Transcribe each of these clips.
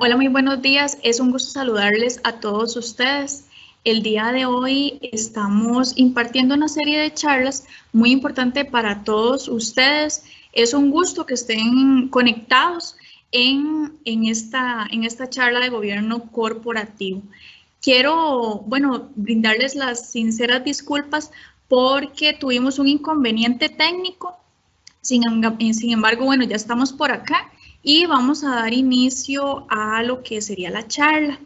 Hola, muy buenos días. Es un gusto saludarles a todos ustedes. El día de hoy estamos impartiendo una serie de charlas muy importante para todos ustedes. Es un gusto que estén conectados en esta charla de gobierno corporativo. Quiero, brindarles las sinceras disculpas porque tuvimos un inconveniente técnico. Sin embargo, bueno, ya estamos por acá y vamos a dar inicio a lo que sería la charla.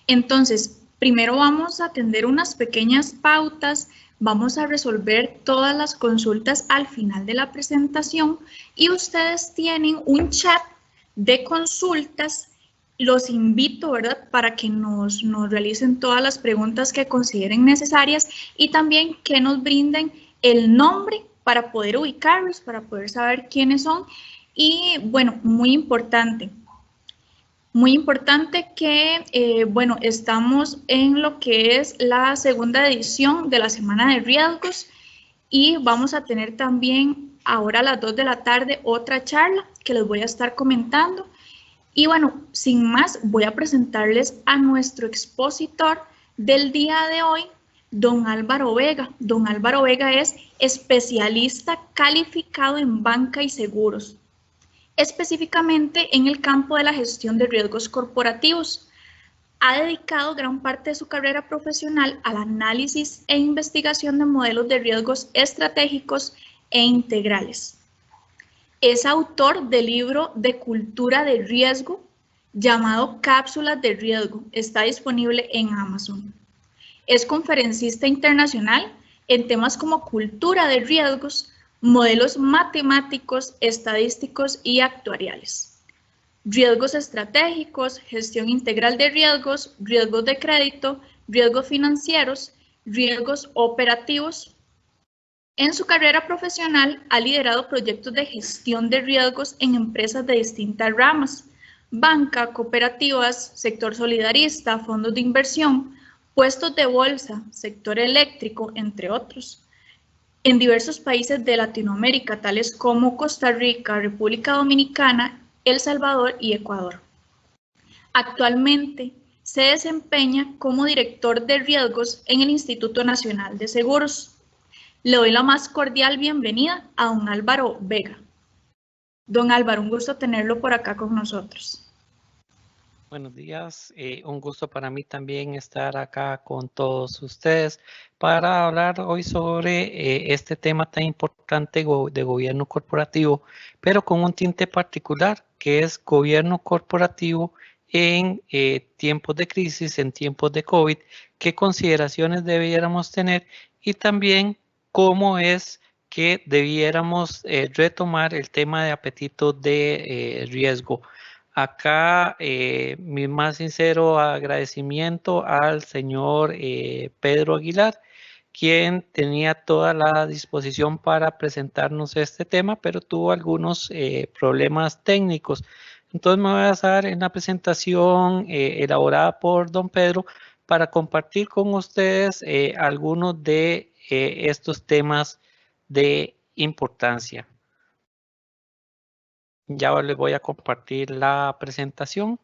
Entonces, primero vamos a atender unas pequeñas pautas, vamos a resolver todas las consultas al final de la presentación y ustedes tienen un chat de consultas. Los invito, ¿verdad?, para que nos realicen todas las preguntas que consideren necesarias y también que nos brinden el nombre para poder ubicarlos, para poder saber quiénes son. Y bueno, muy importante que, estamos en lo que es la segunda edición de la Semana de Riesgos y vamos a tener también ahora a las 2 de la tarde otra charla que les voy a estar comentando. Y bueno, sin más, voy a presentarles a nuestro expositor del día de hoy, don Álvaro Vega. Don Álvaro Vega es especialista calificado en banca y seguros, específicamente en el campo de la gestión de riesgos corporativos. Ha dedicado gran parte de su carrera profesional al análisis e investigación de modelos de riesgos estratégicos e integrales. Es autor del libro de cultura de riesgo llamado Cápsulas de Riesgo. Está disponible en Amazon. Es conferencista internacional en temas como cultura de riesgos, modelos matemáticos, estadísticos y actuariales, riesgos estratégicos, gestión integral de riesgos, riesgos de crédito, riesgos financieros, riesgos operativos. En su carrera profesional ha liderado proyectos de gestión de riesgos en empresas de distintas ramas: banca, cooperativas, sector solidarista, fondos de inversión, puestos de bolsa, sector eléctrico, entre otros, en diversos países de Latinoamérica, tales como Costa Rica, República Dominicana, El Salvador y Ecuador. Actualmente se desempeña como director de riesgos en el Instituto Nacional de Seguros. Le doy la más cordial bienvenida a don Álvaro Vega. Don Álvaro, un gusto tenerlo por acá con nosotros. Buenos días, un gusto para mí también estar acá con todos ustedes para hablar hoy sobre este tema tan importante de gobierno corporativo, pero con un tinte particular que es gobierno corporativo en tiempos de crisis, en tiempos de COVID, qué consideraciones debiéramos tener y también cómo es que debiéramos retomar el tema de apetito de riesgo. Acá mi más sincero agradecimiento al señor Pedro Aguilar, quien tenía toda la disposición para presentarnos este tema, pero tuvo algunos problemas técnicos. Entonces me voy a basar en la presentación elaborada por don Pedro para compartir con ustedes algunos de estos temas de importancia. Ya les voy a compartir la presentación.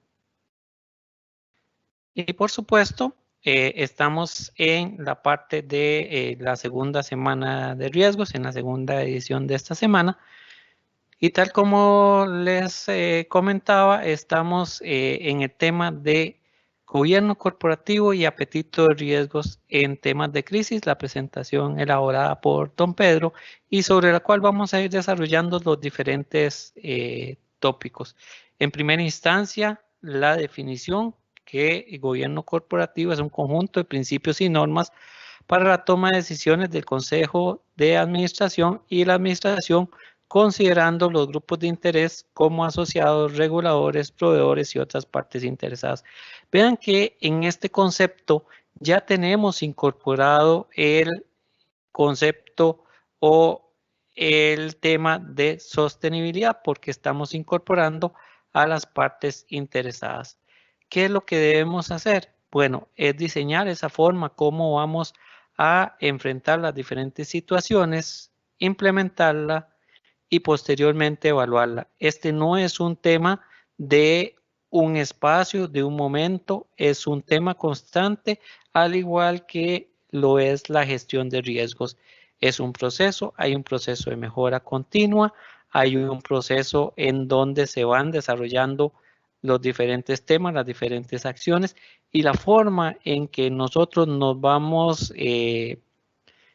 Y por supuesto, estamos en la parte de la segunda semana de riesgos, en la segunda edición de esta semana. Y tal como les comentaba, estamos en el tema de gobierno corporativo y apetito de riesgos en temas de crisis, la presentación elaborada por don Pedro y sobre la cual vamos a ir desarrollando los diferentes tópicos. En primera instancia, la definición que el gobierno corporativo es un conjunto de principios y normas para la toma de decisiones del Consejo de Administración y la Administración, considerando los grupos de interés como asociados, reguladores, proveedores y otras partes interesadas. Vean que en este concepto ya tenemos incorporado el concepto o el tema de sostenibilidad porque estamos incorporando a las partes interesadas. ¿Qué es lo que debemos hacer? Bueno, es diseñar esa forma como vamos a enfrentar las diferentes situaciones, implementarla y posteriormente evaluarla. Este no es un tema de un espacio, de un momento, es un tema constante, al igual que lo es la gestión de riesgos. Es un proceso, hay un proceso de mejora continua, hay un proceso en donde se van desarrollando los diferentes temas, las diferentes acciones y la forma en que nosotros nos vamos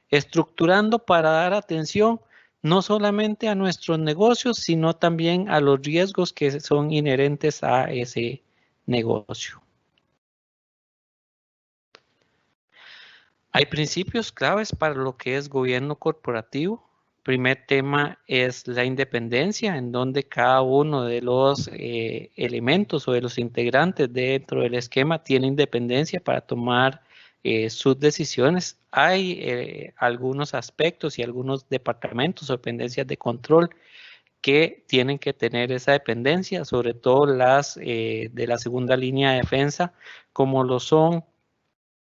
estructurando para dar atención no solamente a nuestros negocios, sino también a los riesgos que son inherentes a ese negocio. Hay principios claves para lo que es gobierno corporativo. Primer tema es la independencia, en donde cada uno de los elementos o de los integrantes dentro del esquema tiene independencia para tomar sus decisiones. Hay algunos aspectos y algunos departamentos o dependencias de control que tienen que tener esa dependencia, sobre todo las de la segunda línea de defensa, como lo son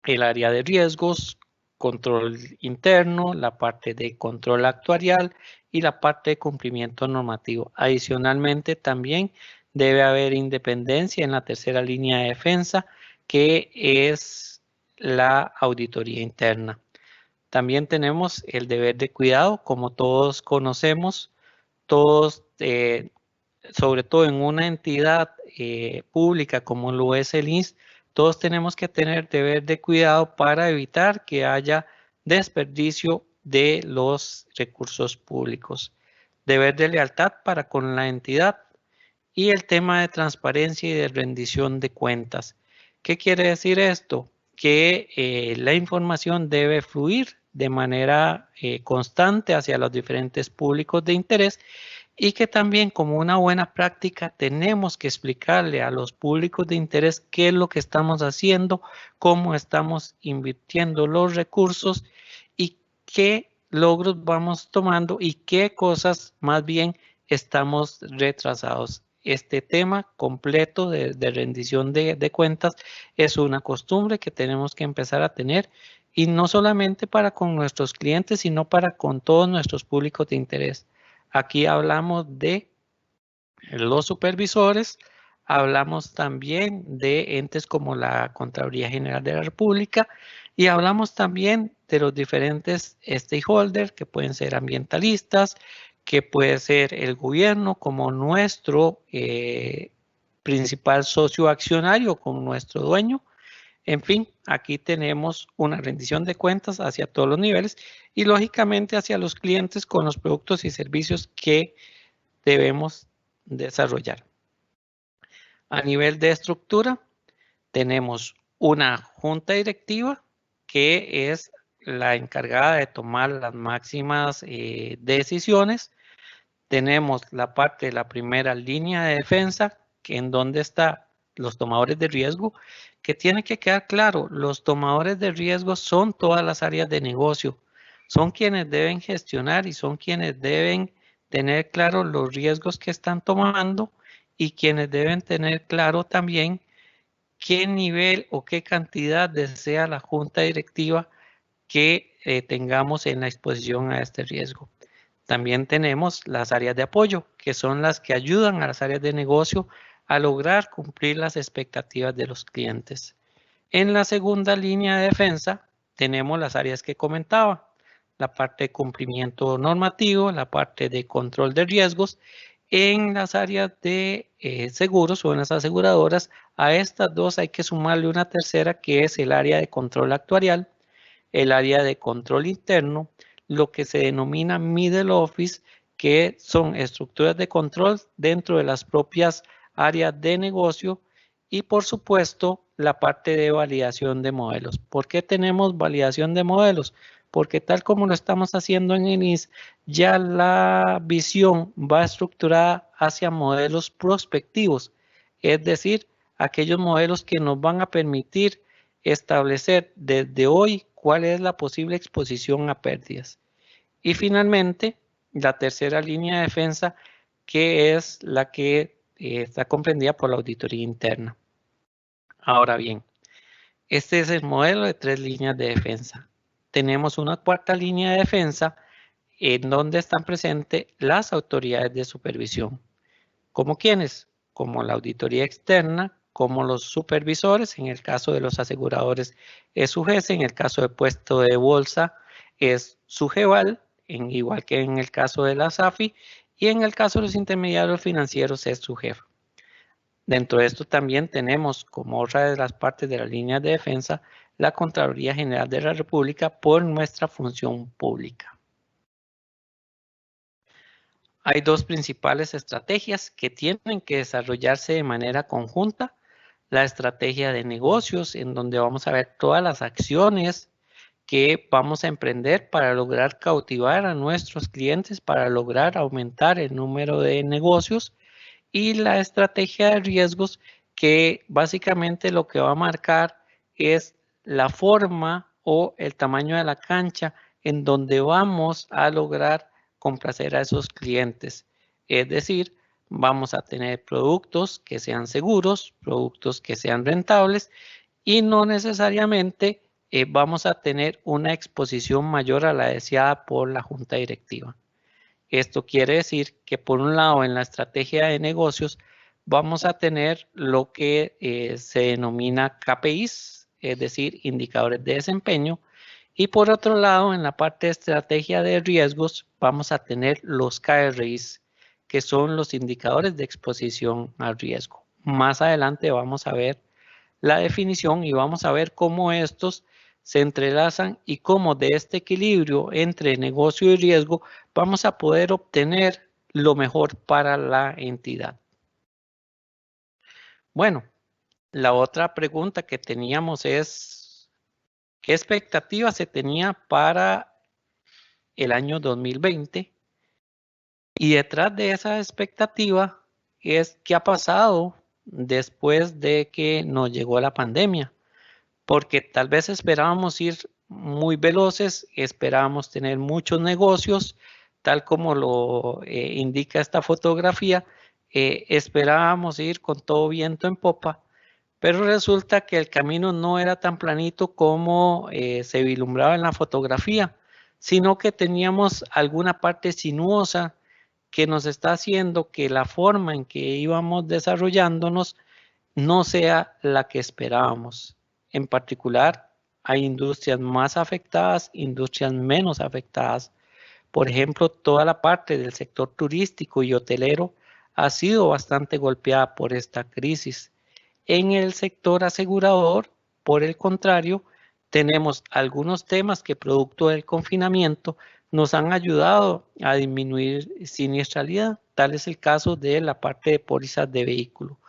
el área de riesgos, control interno, la parte de control actuarial y la parte de cumplimiento normativo. Adicionalmente, también debe haber independencia en la tercera línea de defensa, que es la auditoría interna. También tenemos el deber de cuidado, como todos conocemos, todos, sobre todo en una entidad pública como lo es el INS, todos tenemos que tener deber de cuidado para evitar que haya desperdicio de los recursos públicos. Deber de lealtad para con la entidad y el tema de transparencia y de rendición de cuentas. ¿Qué quiere decir esto? Que la información debe fluir de manera constante hacia los diferentes públicos de interés y que también como una buena práctica tenemos que explicarle a los públicos de interés qué es lo que estamos haciendo, cómo estamos invirtiendo los recursos y qué logros vamos tomando y qué cosas más bien estamos retrasados. Este tema completo de rendición de cuentas es una costumbre que tenemos que empezar a tener y no solamente para con nuestros clientes, sino para con todos nuestros públicos de interés. Aquí hablamos de los supervisores, hablamos también de entes como la Contraloría General de la República y hablamos también de los diferentes stakeholders que pueden ser ambientalistas, que puede ser el gobierno como nuestro principal socio accionario, como nuestro dueño. En fin, aquí tenemos una rendición de cuentas hacia todos los niveles y lógicamente hacia los clientes con los productos y servicios que debemos desarrollar. A nivel de estructura, tenemos una junta directiva que es la encargada de tomar las máximas decisiones. Tenemos la parte de la primera línea de defensa, que en donde están los tomadores de riesgo, que tiene que quedar claro, los tomadores de riesgo son todas las áreas de negocio, son quienes deben gestionar y son quienes deben tener claro los riesgos que están tomando y quienes deben tener claro también qué nivel o qué cantidad desea la junta directiva que tengamos en la exposición a este riesgo. También tenemos las áreas de apoyo, que son las que ayudan a las áreas de negocio a lograr cumplir las expectativas de los clientes. En la segunda línea de defensa tenemos las áreas que comentaba, la parte de cumplimiento normativo, la parte de control de riesgos. En las áreas de seguros o en las aseguradoras, a estas dos hay que sumarle una tercera que es el área de control actuarial, el área de control interno, lo que se denomina middle office, que son estructuras de control dentro de las propias áreas de negocio y por supuesto la parte de validación de modelos. ¿Por qué tenemos validación de modelos? Porque tal como lo estamos haciendo en INIS, ya la visión va estructurada hacia modelos prospectivos, es decir, aquellos modelos que nos van a permitir establecer desde hoy cuál es la posible exposición a pérdidas. Y finalmente, la tercera línea de defensa, que es la que está comprendida por la auditoría interna. Ahora bien, este es el modelo de 3 líneas de defensa. Tenemos una cuarta línea de defensa en donde están presentes las autoridades de supervisión. ¿Como quiénes? como la auditoría externa, como los supervisores, en el caso de los aseguradores es SUGESE, en el caso de puesto de bolsa es SUGEVAL, igual que en el caso de la SAFI, y en el caso de los intermediarios financieros es SUGEF. Dentro de esto también tenemos como otra de las partes de la línea de defensa la Contraloría General de la República por nuestra función pública. Hay dos principales estrategias que tienen que desarrollarse de manera conjunta. La estrategia de negocios, en donde vamos a ver todas las acciones que vamos a emprender para lograr cautivar a nuestros clientes, para lograr aumentar el número de negocios, y la estrategia de riesgos, que básicamente lo que va a marcar es la forma o el tamaño de la cancha en donde vamos a lograr complacer a esos clientes. Es decir, vamos a tener productos que sean seguros, productos que sean rentables, y no necesariamente vamos a tener una exposición mayor a la deseada por la junta directiva. Esto quiere decir que por un lado en la estrategia de negocios vamos a tener lo que se denomina KPIs, es decir, indicadores de desempeño, y por otro lado en la parte de estrategia de riesgos vamos a tener los KRIs, que son los indicadores de exposición al riesgo. Más adelante vamos a ver la definición y vamos a ver cómo estos se entrelazan y cómo de este equilibrio entre negocio y riesgo vamos a poder obtener lo mejor para la entidad. Bueno, la otra pregunta que teníamos es, ¿qué expectativas se tenía para el año 2020? Y detrás de esa expectativa es qué ha pasado después de que nos llegó la pandemia. Porque tal vez esperábamos ir muy veloces, esperábamos tener muchos negocios, tal como lo indica esta fotografía, esperábamos ir con todo viento en popa, pero resulta que el camino no era tan planito como se vislumbraba en la fotografía, sino que teníamos alguna parte sinuosa que nos está haciendo que la forma en que íbamos desarrollándonos no sea la que esperábamos. En particular, hay industrias más afectadas, industrias menos afectadas. Por ejemplo, toda la parte del sector turístico y hotelero ha sido bastante golpeada por esta crisis. En el sector asegurador, por el contrario, tenemos algunos temas que producto del confinamiento nos han ayudado a disminuir siniestralidad. Tal es el caso de la parte de pólizas de vehículo.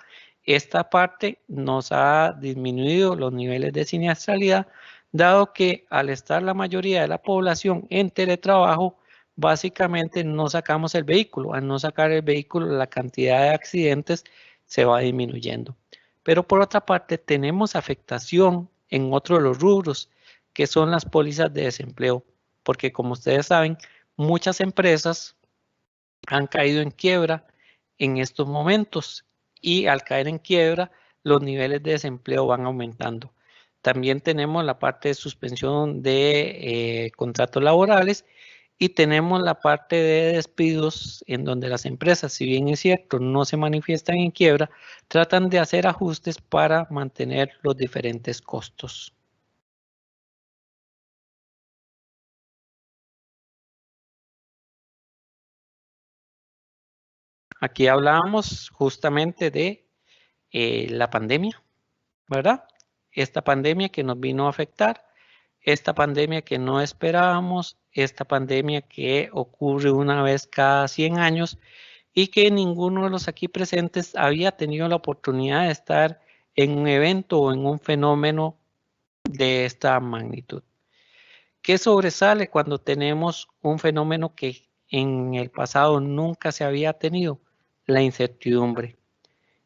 Esta parte nos ha disminuido los niveles de siniestralidad, dado que al estar la mayoría de la población en teletrabajo, básicamente no sacamos el vehículo. Al no sacar el vehículo, la cantidad de accidentes se va disminuyendo. Pero por otra parte, tenemos afectación en otro de los rubros, que son las pólizas de desempleo, porque como ustedes saben, muchas empresas han caído en quiebra en estos momentos, y al caer en quiebra, los niveles de desempleo van aumentando. También tenemos la parte de suspensión de contratos laborales, y tenemos la parte de despidos, en donde las empresas, si bien es cierto, no se manifiestan en quiebra, tratan de hacer ajustes para mantener los diferentes costos. Aquí hablábamos justamente de la pandemia, ¿verdad? Esta pandemia que nos vino a afectar, esta pandemia que no esperábamos, esta pandemia que ocurre una vez cada 100 años y que ninguno de los aquí presentes había tenido la oportunidad de estar en un evento o en un fenómeno de esta magnitud. ¿Qué sobresale cuando tenemos un fenómeno que en el pasado nunca se había tenido? La incertidumbre.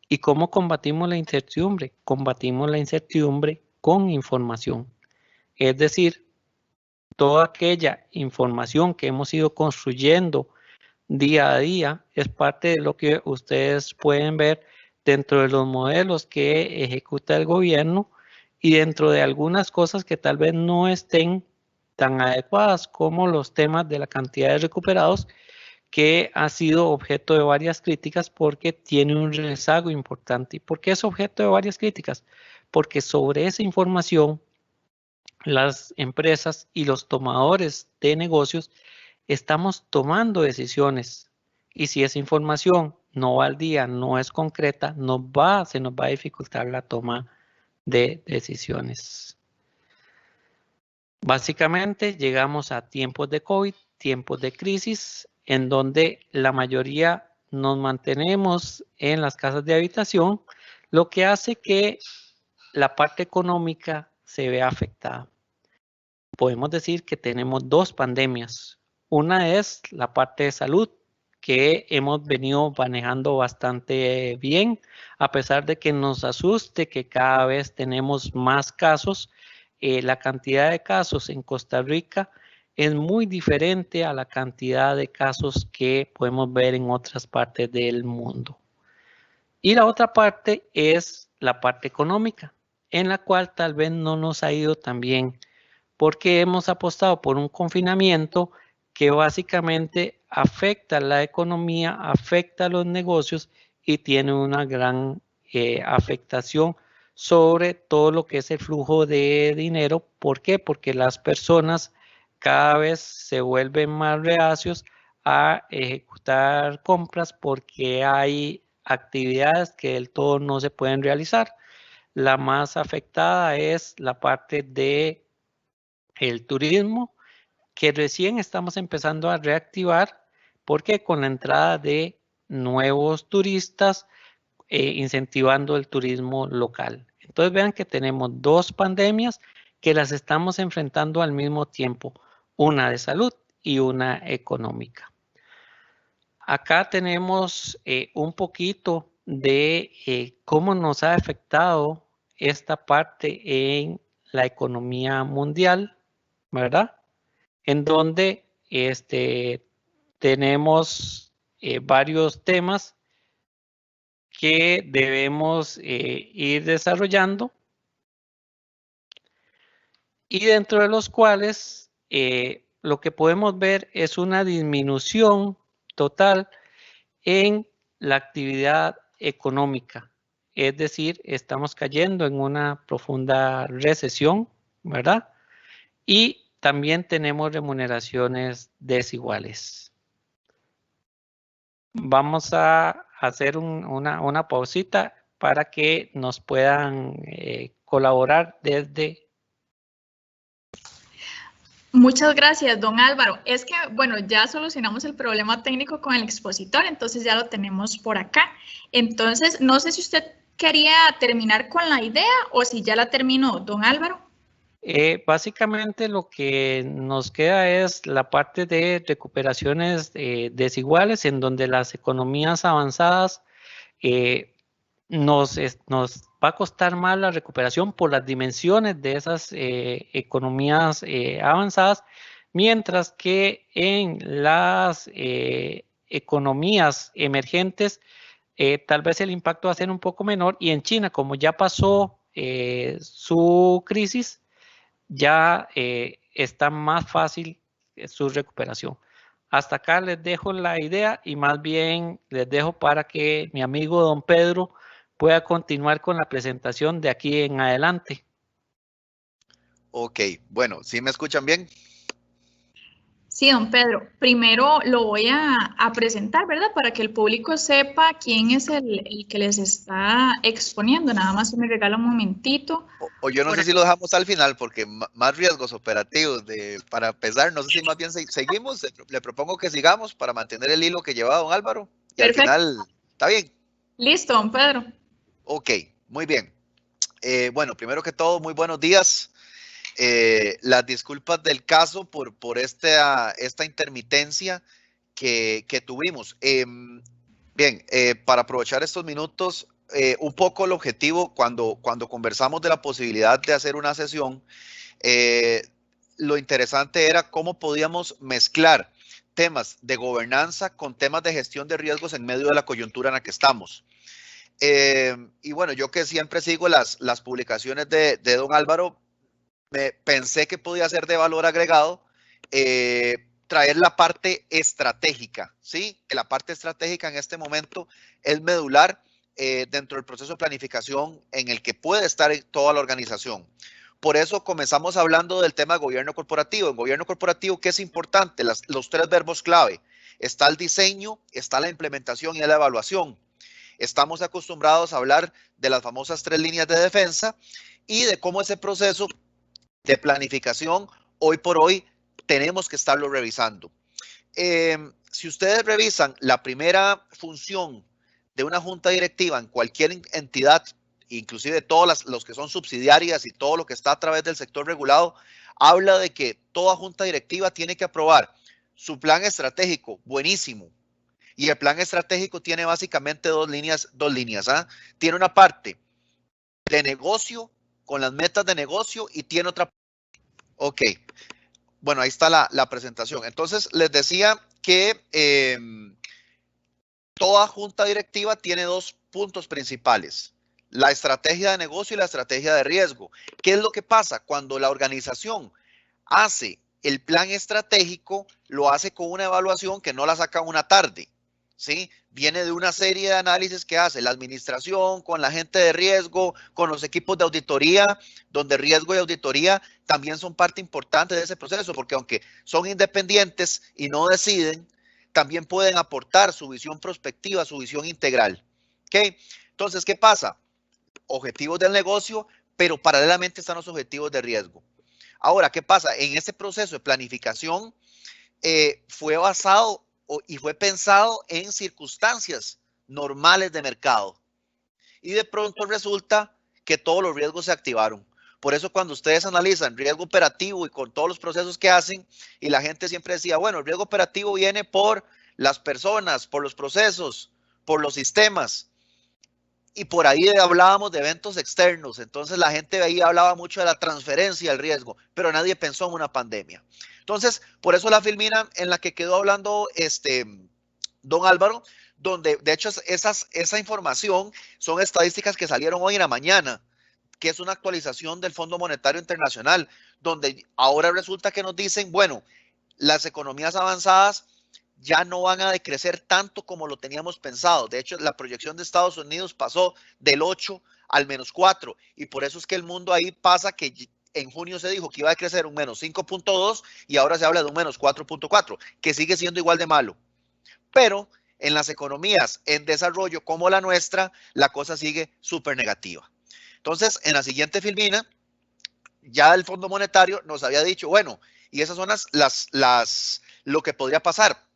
¿Y cómo combatimos la incertidumbre? Combatimos la incertidumbre con información. Es decir, toda aquella información que hemos ido construyendo día a día es parte de lo que ustedes pueden ver dentro de los modelos que ejecuta el gobierno y dentro de algunas cosas que tal vez no estén tan adecuadas como los temas de la cantidad de recuperados, que ha sido objeto de varias críticas porque tiene un rezago importante. ¿Y por qué es objeto de varias críticas? Porque sobre esa información las empresas y los tomadores de negocios estamos tomando decisiones. Y si esa información no va al día, no es concreta, se nos va a dificultar la toma de decisiones. Básicamente llegamos a tiempos de COVID, tiempos de crisis, en donde la mayoría nos mantenemos en las casas de habitación, lo que hace que la parte económica se vea afectada. Podemos decir que tenemos dos pandemias. Una es la parte de salud, que hemos venido manejando bastante bien, a pesar de que nos asuste que cada vez tenemos más casos. La cantidad de casos en Costa Rica es muy diferente a la cantidad de casos que podemos ver en otras partes del mundo. Y la otra parte es la parte económica, en la cual tal vez no nos ha ido tan bien, porque hemos apostado por un confinamiento que básicamente afecta la economía, afecta los negocios y tiene una gran afectación sobre todo lo que es el flujo de dinero. ¿Por qué? Porque las personas cada vez se vuelven más reacios a ejecutar compras porque hay actividades que del todo no se pueden realizar. La más afectada es la parte de el turismo, que recién estamos empezando a reactivar porque con la entrada de nuevos turistas, incentivando el turismo local. Entonces vean que tenemos dos pandemias que las estamos enfrentando al mismo tiempo, una de salud y una económica. Acá tenemos un poquito de cómo nos ha afectado esta parte en la economía mundial, ¿verdad? En donde tenemos varios temas que debemos ir desarrollando y dentro de los cuales lo que podemos ver es una disminución total en la actividad económica. Es decir, estamos cayendo en una profunda recesión, ¿verdad? Y también tenemos remuneraciones desiguales. Vamos a hacer una pausita para que nos puedan colaborar desde... Muchas gracias, don Álvaro. Es que, bueno, ya solucionamos el problema técnico con el expositor, entonces ya lo tenemos por acá. Entonces, no sé si usted quería terminar con la idea o si ya la terminó, don Álvaro. Básicamente lo que nos queda es la parte de recuperaciones desiguales en donde las economías avanzadas nos va a costar más la recuperación por las dimensiones de esas economías avanzadas, mientras que en las economías emergentes tal vez el impacto va a ser un poco menor, y en China, como ya pasó su crisis, ya está más fácil su recuperación. Hasta acá les dejo la idea y más bien les dejo para que mi amigo don Pedro pueda continuar con la presentación de aquí en adelante. Ok, bueno, ¿sí me escuchan bien? Sí, don Pedro. Primero lo voy a presentar, ¿verdad? Para que el público sepa quién es el que les está exponiendo. Nada más se me regala un momentito. O yo no sé si lo dejamos al final, porque más riesgos operativos para empezar, no sé si más bien seguimos. Le propongo que sigamos para mantener el hilo que lleva don Álvaro. Y perfecto. Al final, ¿está bien? Listo, don Pedro. Ok, muy bien. Bueno, primero que todo, muy buenos días. Las disculpas del caso por esta intermitencia que tuvimos. Bien, para aprovechar estos minutos, un poco el objetivo cuando conversamos de la posibilidad de hacer una sesión, lo interesante era cómo podíamos mezclar temas de gobernanza con temas de gestión de riesgos en medio de la coyuntura en la que estamos. Y bueno, yo que siempre sigo las publicaciones de don Álvaro, pensé que podía ser de valor agregado traer la parte estratégica, ¿sí? Que la parte estratégica en este momento es medular dentro del proceso de planificación en el que puede estar toda la organización. Por eso comenzamos hablando del tema de gobierno corporativo. En gobierno corporativo, ¿qué es importante? Los 3 verbos clave. Está el diseño, está la implementación y la evaluación. Estamos acostumbrados a hablar de las famosas 3 líneas de defensa y de cómo ese proceso de planificación hoy por hoy tenemos que estarlo revisando. Si ustedes revisan la primera función de una junta directiva en cualquier entidad, inclusive todos los que son subsidiarias y todo lo que está a través del sector regulado, habla de que toda junta directiva tiene que aprobar su plan estratégico, buenísimo. Y el plan estratégico tiene básicamente dos líneas. Tiene una parte de negocio, con las metas de negocio, y tiene otra. Ok. Bueno, ahí está la presentación. Entonces, les decía que toda junta directiva tiene 2 puntos principales: la estrategia de negocio y la estrategia de riesgo. ¿Qué es lo que pasa? Cuando la organización hace el plan estratégico, lo hace con una evaluación que no la saca una tarde, ¿sí? Viene de una serie de análisis que hace la administración con la gente de riesgo, con los equipos de auditoría, donde riesgo y auditoría también son parte importante de ese proceso, porque aunque son independientes y no deciden, también pueden aportar su visión prospectiva, su visión integral. ¿Ok? Entonces, ¿qué pasa? Objetivos del negocio, pero paralelamente están los objetivos de riesgo. Ahora, ¿qué pasa? En este proceso de planificación fue basado y fue pensado en circunstancias normales de mercado. Y de pronto resulta que todos los riesgos se activaron. Por eso cuando ustedes analizan riesgo operativo y con todos los procesos que hacen, y la gente siempre decía, bueno, el riesgo operativo viene por las personas, por los procesos, por los sistemas. Y por ahí hablábamos de eventos externos. Entonces la gente ahí hablaba mucho de la transferencia del riesgo, pero nadie pensó en una pandemia. Entonces, por eso la filmina en la que quedó hablando don Álvaro, donde de hecho esa información son estadísticas que salieron hoy en la mañana, que es una actualización del Fondo Monetario Internacional, donde ahora resulta que nos dicen, bueno, las economías avanzadas ya no van a decrecer tanto como lo teníamos pensado. De hecho, la proyección de Estados Unidos pasó del 8 al -4, y por eso es que el mundo ahí pasa que en junio se dijo que iba a crecer un -5.2 y ahora se habla de un -4.4, que sigue siendo igual de malo. Pero en las economías en desarrollo como la nuestra, la cosa sigue súper negativa. Entonces, en la siguiente filmina, ya el Fondo Monetario nos había dicho, bueno, y esas son lo que podría pasar.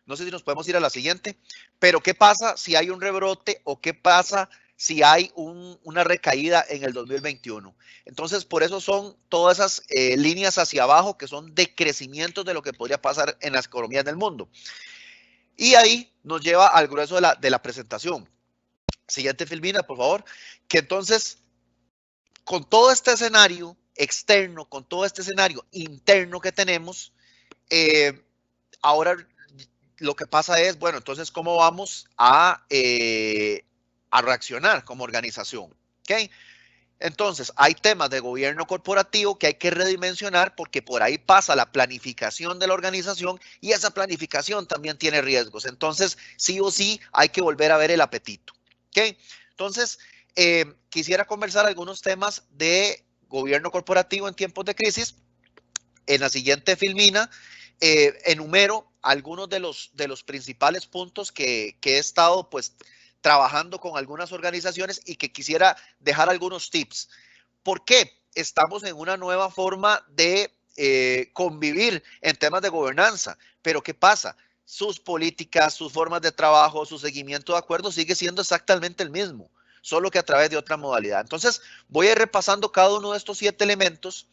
No sé si nos podemos ir a la siguiente, pero ¿qué pasa si hay un rebrote o qué pasa si hay una recaída en el 2021? Entonces, por eso son todas esas líneas hacia abajo que son decrecimientos de lo que podría pasar en las economías del mundo. Y ahí nos lleva al grueso de la presentación. Siguiente filmina, por favor. Que entonces, con todo este escenario externo, con todo este escenario interno que tenemos, ahora lo que pasa es, bueno, entonces, ¿cómo vamos a reaccionar como organización? ¿Ok? Entonces, hay temas de gobierno corporativo que hay que redimensionar porque por ahí pasa la planificación de la organización y esa planificación también tiene riesgos. Entonces, sí o sí, hay que volver a ver el apetito. ¿Ok? Entonces, quisiera conversar algunos temas de gobierno corporativo en tiempos de crisis. En la siguiente filmina, enumero algunos de los principales puntos que he estado pues trabajando con algunas organizaciones y que quisiera dejar algunos tips. ¿Por qué? Estamos en una nueva forma de convivir en temas de gobernanza, pero ¿qué pasa? Sus políticas, sus formas de trabajo, su seguimiento de acuerdos sigue siendo exactamente el mismo, solo que a través de otra modalidad. Entonces, voy a ir repasando cada uno de estos 7 elementos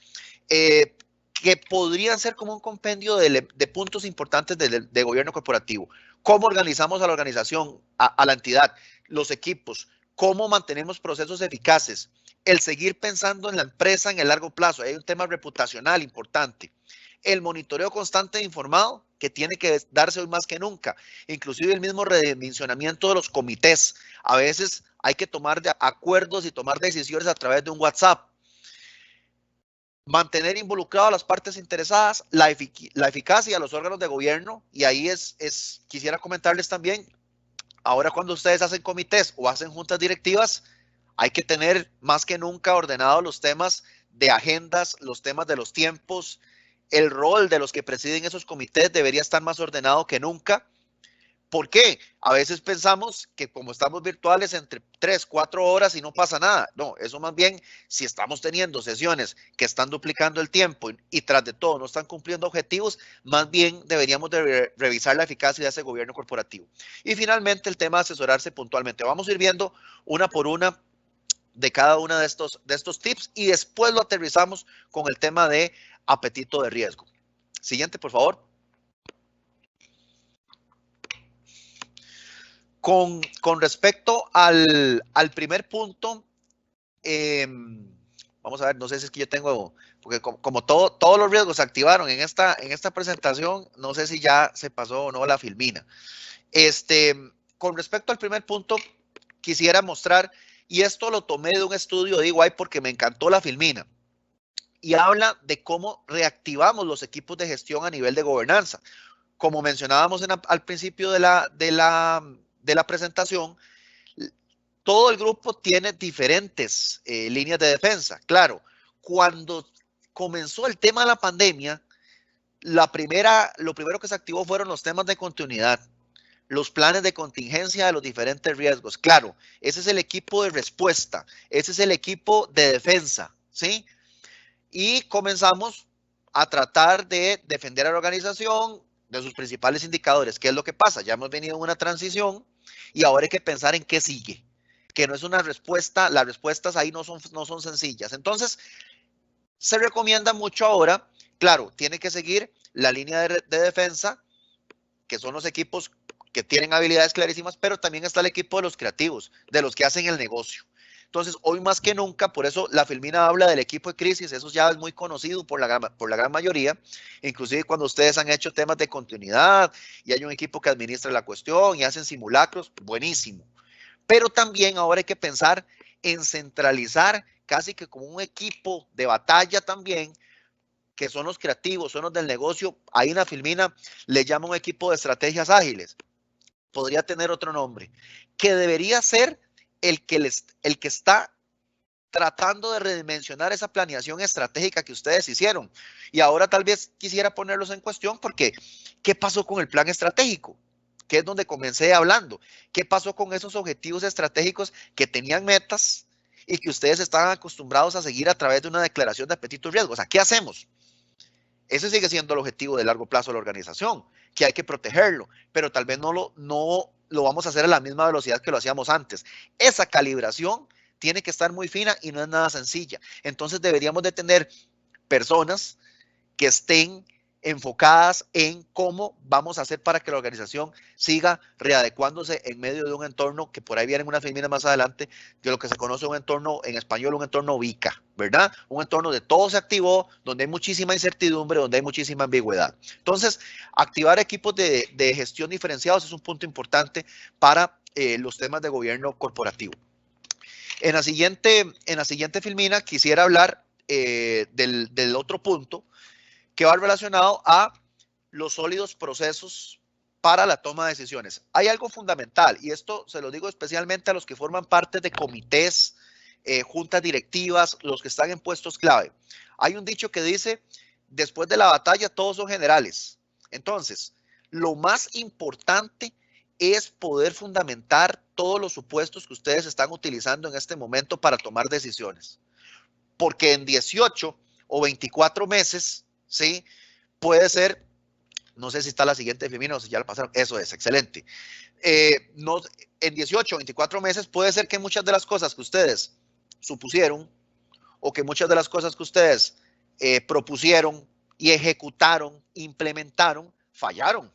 que podrían ser como un compendio de puntos importantes de gobierno corporativo. Cómo organizamos a la organización, a la entidad, los equipos, cómo mantenemos procesos eficaces, el seguir pensando en la empresa en el largo plazo. Hay un tema reputacional importante. El monitoreo constante e informado, que tiene que darse hoy más que nunca. Inclusive el mismo redimensionamiento de los comités. A veces hay que tomar acuerdos y tomar decisiones a través de un WhatsApp. mantener involucrados a las partes interesadas, la eficacia de los órganos de gobierno, y ahí quisiera comentarles también, ahora cuando ustedes hacen comités o hacen juntas directivas, hay que tener más que nunca ordenados los temas de agendas, los temas de los tiempos, el rol de los que presiden esos comités debería estar más ordenado que nunca. ¿Por qué? A veces pensamos que como estamos virtuales entre 3, 4 horas y no pasa nada. No, eso más bien, si estamos teniendo sesiones que están duplicando el tiempo y tras de todo no están cumpliendo objetivos, más bien deberíamos de revisar la eficacia de ese gobierno corporativo. Y finalmente el tema de asesorarse puntualmente. Vamos a ir viendo una por una de cada uno de estos tips y después lo aterrizamos con el tema de apetito de riesgo. Siguiente, por favor. Con respecto al primer punto, vamos a ver, no sé si es que yo tengo, porque como todos los riesgos se activaron en esta presentación, no sé si ya se pasó o no la filmina. Con respecto al primer punto, quisiera mostrar, y esto lo tomé de un estudio de EY porque me encantó la filmina, y habla de cómo reactivamos los equipos de gestión a nivel de gobernanza. Como mencionábamos al principio de la presentación, todo el grupo tiene diferentes líneas de defensa. Claro, cuando comenzó el tema de la pandemia, lo primero que se activó fueron los temas de continuidad, los planes de contingencia de los diferentes riesgos. Claro, ese es el equipo de respuesta, ese es el equipo de defensa, ¿sí? Y comenzamos a tratar de defender a la organización de sus principales indicadores. ¿Qué es lo que pasa? Ya hemos venido en una transición y ahora hay que pensar en qué sigue, que no es una respuesta, las respuestas ahí no son sencillas. Entonces, se recomienda mucho ahora, claro, tiene que seguir la línea de defensa, que son los equipos que tienen habilidades clarísimas, pero también está el equipo de los creativos, de los que hacen el negocio. Entonces, hoy más que nunca, por eso la filmina habla del equipo de crisis, eso ya es muy conocido por la gran mayoría, inclusive cuando ustedes han hecho temas de continuidad y hay un equipo que administra la cuestión y hacen simulacros, buenísimo. Pero también ahora hay que pensar en centralizar casi que como un equipo de batalla también, que son los creativos, son los del negocio. Ahí en la filmina le llama un equipo de estrategias ágiles. Podría tener otro nombre, que debería ser el que está tratando de redimensionar esa planeación estratégica que ustedes hicieron. Y ahora tal vez quisiera ponerlos en cuestión porque, ¿qué pasó con el plan estratégico? Que es donde comencé hablando. ¿Qué pasó con esos objetivos estratégicos que tenían metas y que ustedes estaban acostumbrados a seguir a través de una declaración de apetito y riesgo? O sea, ¿qué hacemos? Ese sigue siendo el objetivo de largo plazo de la organización, que hay que protegerlo, pero tal vez no lo vamos a hacer a la misma velocidad que lo hacíamos antes. Esa calibración tiene que estar muy fina y no es nada sencilla. Entonces deberíamos de tener personas que estén enfocadas en cómo vamos a hacer para que la organización siga readecuándose en medio de un entorno que por ahí viene en una filmina más adelante, de lo que se conoce un entorno en español, un entorno VICA, ¿verdad? Un entorno de todo se activó, donde hay muchísima incertidumbre, donde hay muchísima ambigüedad. Entonces, activar equipos de gestión diferenciados es un punto importante para los temas de gobierno corporativo. En la siguiente filmina quisiera hablar del otro punto, que va relacionado a los sólidos procesos para la toma de decisiones. Hay algo fundamental, y esto se lo digo especialmente a los que forman parte de comités, juntas directivas, los que están en puestos clave. Hay un dicho que dice, después de la batalla todos son generales. Entonces, lo más importante es poder fundamentar todos los supuestos que ustedes están utilizando en este momento para tomar decisiones. Porque en 18 o 24 meses, ¿sí? Puede ser, no sé si está la siguiente filmina o si ya la pasaron, eso es, excelente. En 18 o 24 meses puede ser que muchas de las cosas que ustedes supusieron o que muchas de las cosas que ustedes propusieron y ejecutaron, implementaron, fallaron.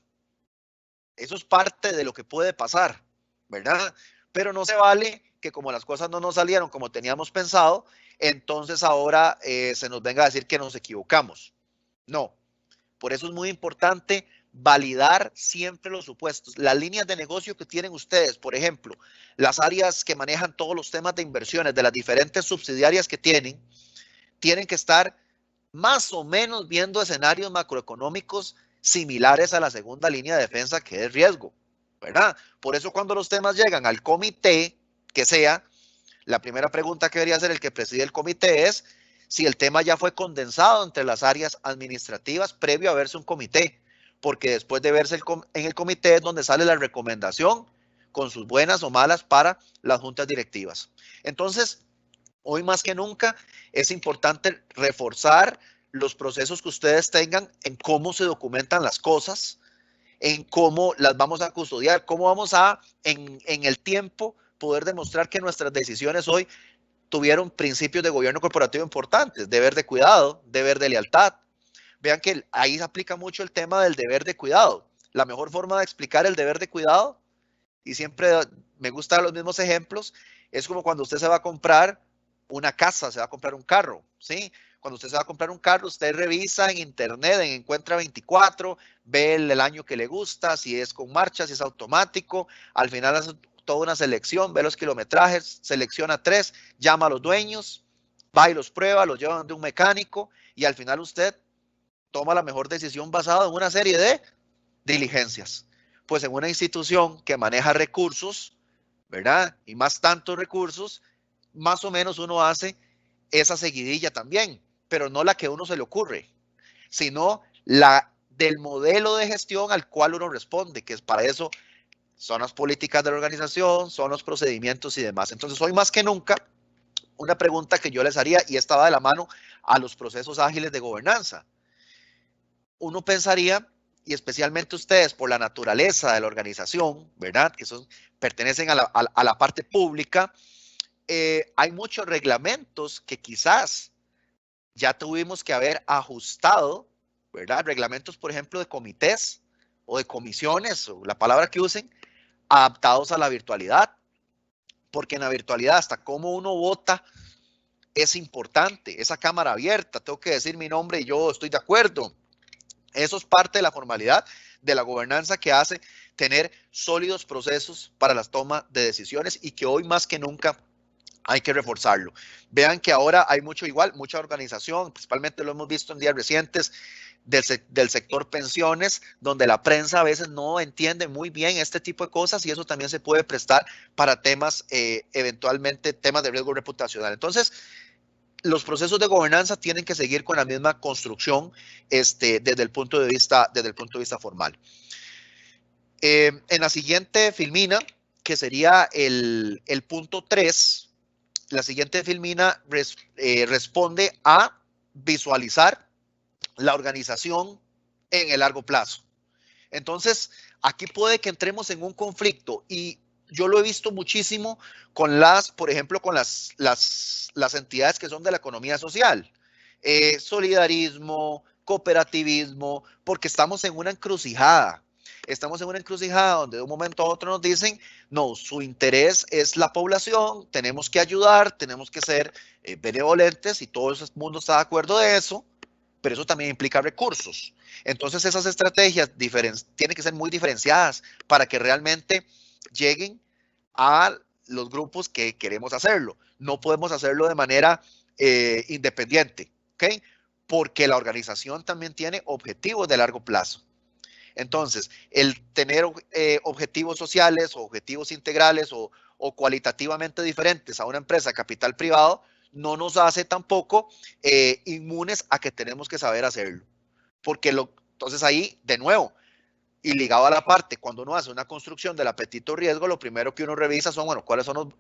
Eso es parte de lo que puede pasar, ¿verdad? Pero no se vale que como las cosas no nos salieron como teníamos pensado, entonces ahora se nos venga a decir que nos equivocamos. No, por eso es muy importante validar siempre los supuestos. Las líneas de negocio que tienen ustedes, por ejemplo, las áreas que manejan todos los temas de inversiones de las diferentes subsidiarias que tienen que estar más o menos viendo escenarios macroeconómicos similares a la segunda línea de defensa, que es riesgo, ¿verdad? Por eso cuando los temas llegan al comité, que sea, la primera pregunta que debería hacer el que preside el comité es si el tema ya fue condensado entre las áreas administrativas previo a verse un comité, porque después de verse en el comité es donde sale la recomendación con sus buenas o malas para las juntas directivas. Entonces, hoy más que nunca es importante reforzar los procesos que ustedes tengan en cómo se documentan las cosas, en cómo las vamos a custodiar, cómo vamos a, en el tiempo, poder demostrar que nuestras decisiones hoy tuvieron principios de gobierno corporativo importantes, deber de cuidado, deber de lealtad. Vean que ahí se aplica mucho el tema del deber de cuidado. La mejor forma de explicar el deber de cuidado, y siempre me gustan los mismos ejemplos, es como cuando usted se va a comprar una casa, se va a comprar un carro, ¿sí? Cuando usted se va a comprar un carro, usted revisa en internet, en Encuentra 24, ve el año que le gusta, si es con marcha, si es automático, al final hace toda una selección, ve los kilometrajes, selecciona 3, llama a los dueños, va y los prueba, los llevan de un mecánico y al final usted toma la mejor decisión basada en una serie de diligencias. Pues en una institución que maneja recursos, ¿verdad? Y más tantos recursos, más o menos uno hace esa seguidilla también, pero no la que a uno se le ocurre, sino la del modelo de gestión al cual uno responde, que es para eso son las políticas de la organización, son los procedimientos y demás. Entonces, hoy más que nunca, una pregunta que yo les haría, y esta va de la mano a los procesos ágiles de gobernanza. Uno pensaría, y especialmente ustedes por la naturaleza de la organización, ¿verdad? Que pertenecen a la parte pública, hay muchos reglamentos que quizás ya tuvimos que haber ajustado, ¿verdad? Reglamentos, por ejemplo, de comités o de comisiones, o la palabra que usen, adaptados a la virtualidad, porque en la virtualidad hasta cómo uno vota es importante, esa cámara abierta, tengo que decir mi nombre y yo estoy de acuerdo. Eso es parte de la formalidad de la gobernanza que hace tener sólidos procesos para la toma de decisiones y que hoy más que nunca hay que reforzarlo. Vean que ahora hay mucha organización, principalmente lo hemos visto en días recientes, del sector pensiones, donde la prensa a veces no entiende muy bien este tipo de cosas y eso también se puede prestar para temas, eventualmente temas de riesgo reputacional. Entonces, los procesos de gobernanza tienen que seguir con la misma construcción desde el punto de vista formal. En la siguiente filmina, que sería el punto 3, la siguiente filmina responde a visualizar la organización en el largo plazo. Entonces, aquí puede que entremos en un conflicto y yo lo he visto muchísimo con por ejemplo, con las entidades que son de la economía social. Solidarismo, cooperativismo, porque estamos en una encrucijada. Estamos en una encrucijada donde de un momento a otro nos dicen, no, su interés es la población, tenemos que ayudar, tenemos que ser benevolentes y todo el mundo está de acuerdo de eso, pero eso también implica recursos. Entonces esas estrategias tienen que ser muy diferenciadas para que realmente lleguen a los grupos que queremos hacerlo. No podemos hacerlo de manera independiente, ¿ok? Porque la organización también tiene objetivos de largo plazo. Entonces, el tener objetivos sociales o objetivos integrales o cualitativamente diferentes a una empresa capital privado no nos hace tampoco inmunes a que tenemos que saber hacerlo. Porque entonces ahí, de nuevo, y ligado a la parte, cuando uno hace una construcción del apetito riesgo, lo primero que uno revisa son, bueno, cuáles son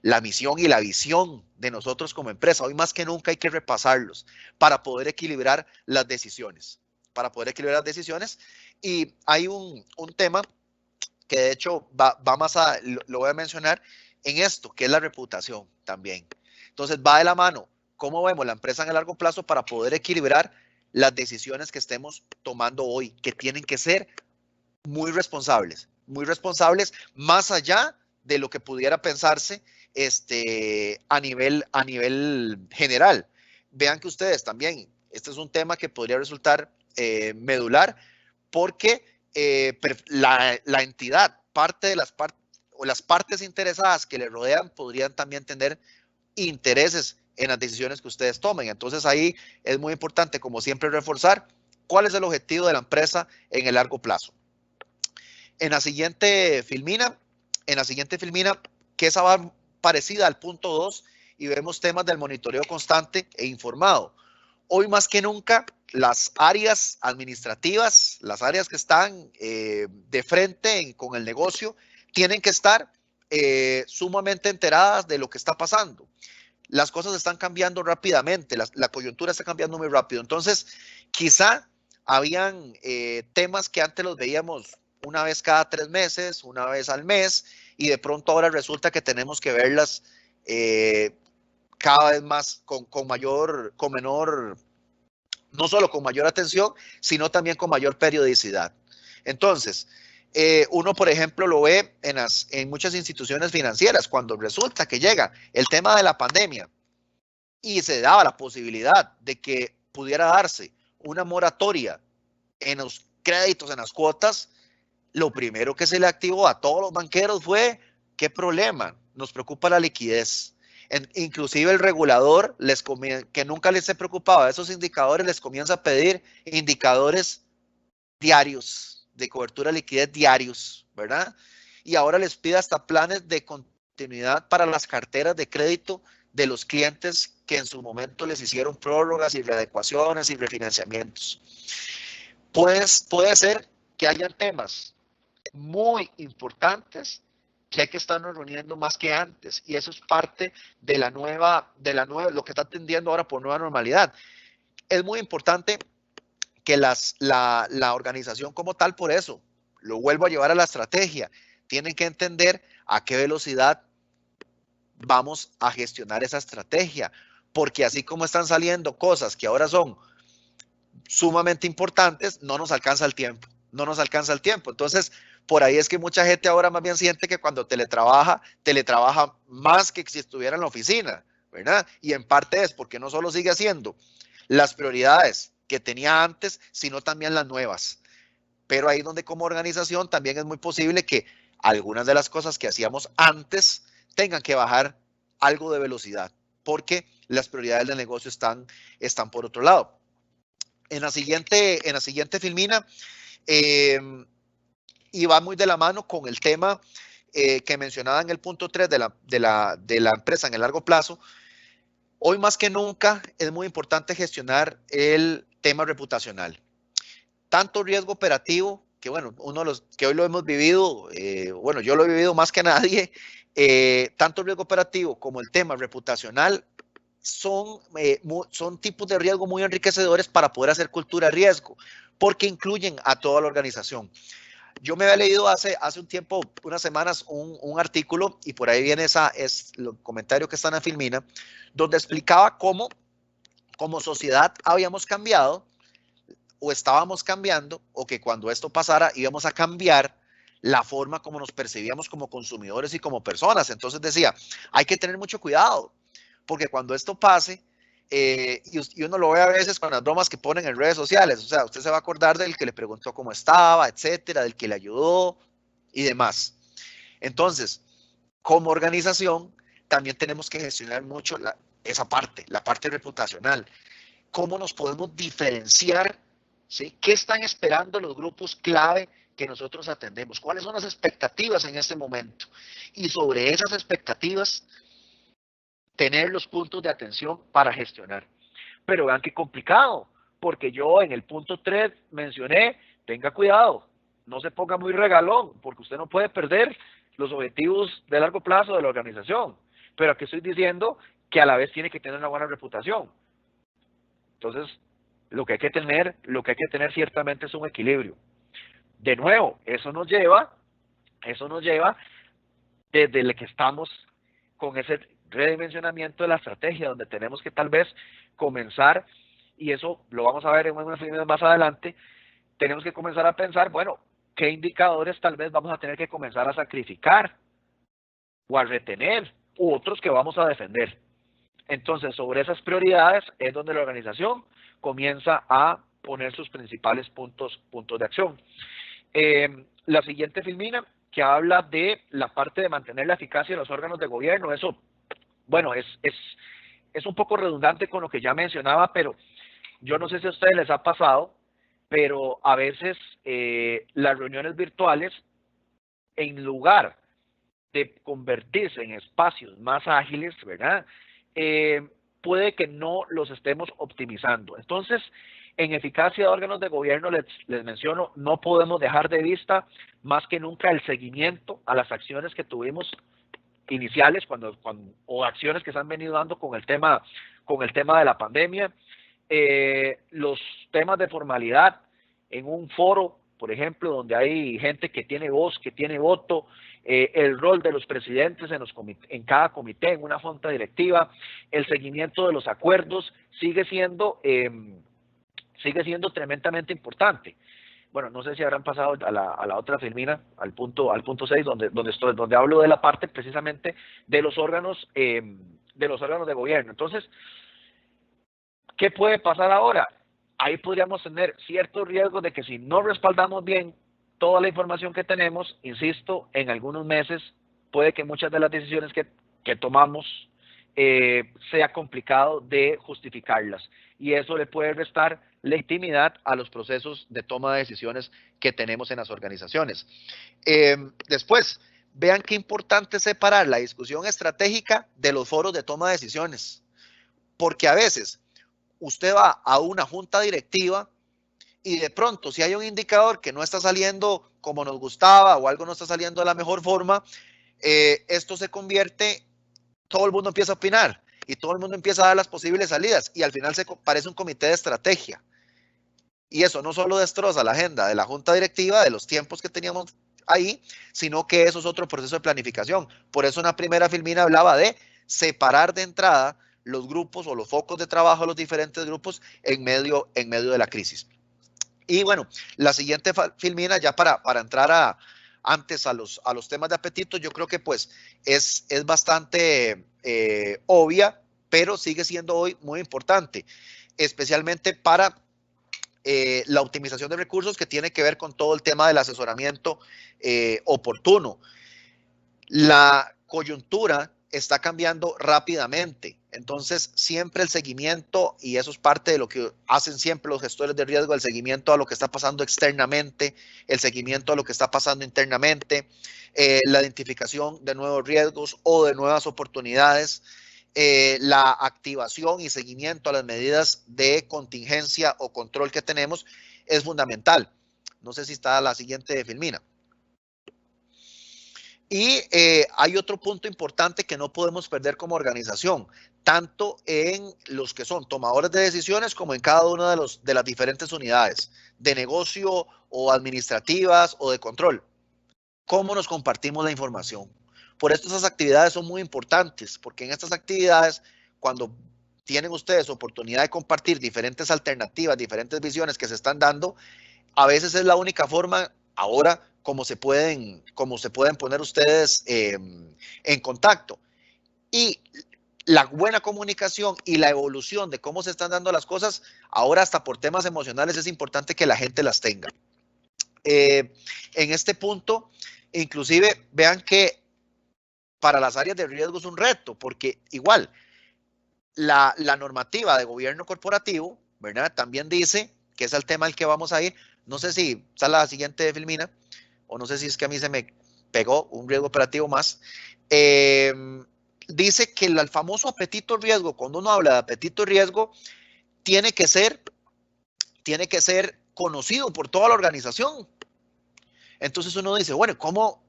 la misión y la visión de nosotros como empresa. Hoy más que nunca hay que repasarlos para poder equilibrar las decisiones. Y hay un tema que de hecho va más lo voy a mencionar en esto, que es la reputación también. Entonces va de la mano, ¿cómo vemos la empresa en el largo plazo para poder equilibrar las decisiones que estemos tomando hoy, que tienen que ser muy responsables más allá de lo que pudiera pensarse a nivel general. Vean que ustedes también, este es un tema que podría resultar medular, porque la entidad, las partes interesadas que le rodean podrían también tener intereses en las decisiones que ustedes tomen. Entonces ahí es muy importante, como siempre, reforzar cuál es el objetivo de la empresa en el largo plazo. En la siguiente filmina, que esa va parecida al punto 2, y vemos temas del monitoreo constante e informado. Hoy más que nunca, las áreas administrativas, las áreas que están de frente con el negocio, tienen que estar sumamente enteradas de lo que está pasando. Las cosas están cambiando rápidamente, la coyuntura está cambiando muy rápido. Entonces, quizá habían temas que antes los veíamos una vez cada 3 meses, una vez al mes, y de pronto ahora resulta que tenemos que verlas cada vez más no solo con mayor atención, sino también con mayor periodicidad. Entonces, uno, por ejemplo, lo ve en muchas instituciones financieras, cuando resulta que llega el tema de la pandemia y se daba la posibilidad de que pudiera darse una moratoria en los créditos, en las cuotas, lo primero que se le activó a todos los banqueros fue, ¿qué problema? Nos preocupa la liquidez. Inclusive el regulador, que nunca les se preocupaba de esos indicadores, les comienza a pedir indicadores diarios, de cobertura de liquidez diarios, ¿verdad? Y ahora les pide hasta planes de continuidad para las carteras de crédito de los clientes que en su momento les hicieron prórrogas y readecuaciones y refinanciamientos. Pues puede ser que hayan temas muy importantes que hay que estarnos reuniendo más que antes, y eso es parte de la nueva, lo que está tendiendo ahora por nueva normalidad. Es muy importante que la organización como tal, por eso, lo vuelvo a llevar a la estrategia, tienen que entender a qué velocidad vamos a gestionar esa estrategia, porque así como están saliendo cosas que ahora son sumamente importantes, no nos alcanza el tiempo. Entonces, por ahí es que mucha gente ahora más bien siente que cuando teletrabaja más que si estuviera en la oficina, ¿verdad? Y en parte es porque no solo sigue haciendo las prioridades que tenía antes, sino también las nuevas. Pero ahí donde como organización también es muy posible que algunas de las cosas que hacíamos antes tengan que bajar algo de velocidad, porque las prioridades del negocio están por otro lado. En la siguiente filmina, y va muy de la mano con el tema que mencionaba en el punto 3 de la empresa en el largo plazo. Hoy más que nunca es muy importante gestionar el tema reputacional. Tanto riesgo operativo, que bueno, que hoy lo hemos vivido, bueno, yo lo he vivido más que nadie, tanto riesgo operativo como el tema reputacional son tipos de riesgo muy enriquecedores para poder hacer cultura de riesgo, porque incluyen a toda la organización. Yo me había leído hace un tiempo, unas semanas, un artículo, y por ahí viene es el comentario que está en la filmina, donde explicaba cómo como sociedad habíamos cambiado o estábamos cambiando, o que cuando esto pasara íbamos a cambiar la forma como nos percibíamos como consumidores y como personas. Entonces decía, hay que tener mucho cuidado, porque cuando esto pase, y uno lo ve a veces con las bromas que ponen en redes sociales, o sea, usted se va a acordar del que le preguntó cómo estaba, etcétera, del que le ayudó y demás. Entonces, como organización, también tenemos que gestionar mucho esa parte, la parte reputacional. ¿Cómo nos podemos diferenciar? ¿Sí? ¿Qué están esperando los grupos clave que nosotros atendemos? ¿Cuáles son las expectativas en este momento? Y sobre esas expectativas, tener los puntos de atención para gestionar. Pero vean qué complicado, porque yo en el punto 3 mencioné, tenga cuidado, no se ponga muy regalón, porque usted no puede perder los objetivos de largo plazo de la organización. Pero aquí estoy diciendo que a la vez tiene que tener una buena reputación. Entonces, lo que hay que tener ciertamente es un equilibrio. De nuevo, eso nos lleva desde el que estamos con ese redimensionamiento de la estrategia, donde tenemos que tal vez comenzar, y eso lo vamos a ver en unas líneas más adelante, tenemos que comenzar a pensar, bueno, qué indicadores tal vez vamos a tener que comenzar a sacrificar o a retener, u otros que vamos a defender. Entonces, sobre esas prioridades es donde la organización comienza a poner sus principales puntos de acción. La siguiente filmina, que habla de la parte de mantener la eficacia de los órganos de gobierno, eso, bueno, es es un poco redundante con lo que ya mencionaba, pero yo no sé si a ustedes les ha pasado, pero a veces las reuniones virtuales, en lugar de convertirse en espacios más ágiles, ¿verdad? Puede que no los estemos optimizando. Entonces, en eficacia de órganos de gobierno, les menciono, no podemos dejar de vista más que nunca el seguimiento a las acciones que tuvimos iniciales o acciones que se han venido dando con el tema de la pandemia, los temas de formalidad en un foro, por ejemplo, donde hay gente que tiene voz, que tiene voto, el rol de los presidentes en cada comité, en una junta directiva, el seguimiento de los acuerdos sigue siendo tremendamente importante. Bueno, no sé si habrán pasado a la otra filmina, al punto 6, donde hablo de la parte precisamente de los órganos de gobierno. Entonces, ¿qué puede pasar ahora? Ahí podríamos tener ciertos riesgos de que si no respaldamos bien toda la información que tenemos, insisto, en algunos meses puede que muchas de las decisiones que tomamos sea complicado de justificarlas, y eso le puede restar legitimidad a los procesos de toma de decisiones que tenemos en las organizaciones. Después, vean qué importante es separar la discusión estratégica de los foros de toma de decisiones, porque a veces usted va a una junta directiva y de pronto, si hay un indicador que no está saliendo como nos gustaba o algo no está saliendo de la mejor forma, esto se convierte, todo el mundo empieza a opinar y todo el mundo empieza a dar las posibles salidas y al final se parece un comité de estrategia. Y eso no solo destroza la agenda de la junta directiva, de los tiempos que teníamos ahí, sino que eso es otro proceso de planificación. Por eso en la primera filmina hablaba de separar de entrada los grupos o los focos de trabajo de los diferentes grupos en medio de la crisis. Y bueno, la siguiente filmina, ya para entrar antes a los temas de apetito, yo creo que pues es bastante obvia, pero sigue siendo hoy muy importante, especialmente para la optimización de recursos, que tiene que ver con todo el tema del asesoramiento oportuno. La coyuntura está cambiando rápidamente, entonces siempre el seguimiento, y eso es parte de lo que hacen siempre los gestores de riesgo, el seguimiento a lo que está pasando externamente, el seguimiento a lo que está pasando internamente, la identificación de nuevos riesgos o de nuevas oportunidades, la activación y seguimiento a las medidas de contingencia o control que tenemos es fundamental. No sé si está la siguiente filmina. Y hay otro punto importante que no podemos perder como organización, tanto en los que son tomadores de decisiones como en cada una de las diferentes unidades de negocio o administrativas o de control. ¿Cómo nos compartimos la información? Por eso esas actividades son muy importantes, porque en estas actividades, cuando tienen ustedes oportunidad de compartir diferentes alternativas, diferentes visiones que se están dando, a veces es la única forma ahora como se pueden poner ustedes en contacto. Y la buena comunicación y la evolución de cómo se están dando las cosas, ahora hasta por temas emocionales es importante que la gente las tenga. En este punto, inclusive, vean que para las áreas de riesgo es un reto, porque igual la normativa de gobierno corporativo, ¿verdad? También dice, que es el tema al que vamos a ir, no sé si está la siguiente filmina, o no sé si es que a mí se me pegó un riesgo operativo más, dice que el famoso apetito riesgo, cuando uno habla de apetito riesgo, tiene que ser conocido por toda la organización. Entonces uno dice, bueno, ¿cómo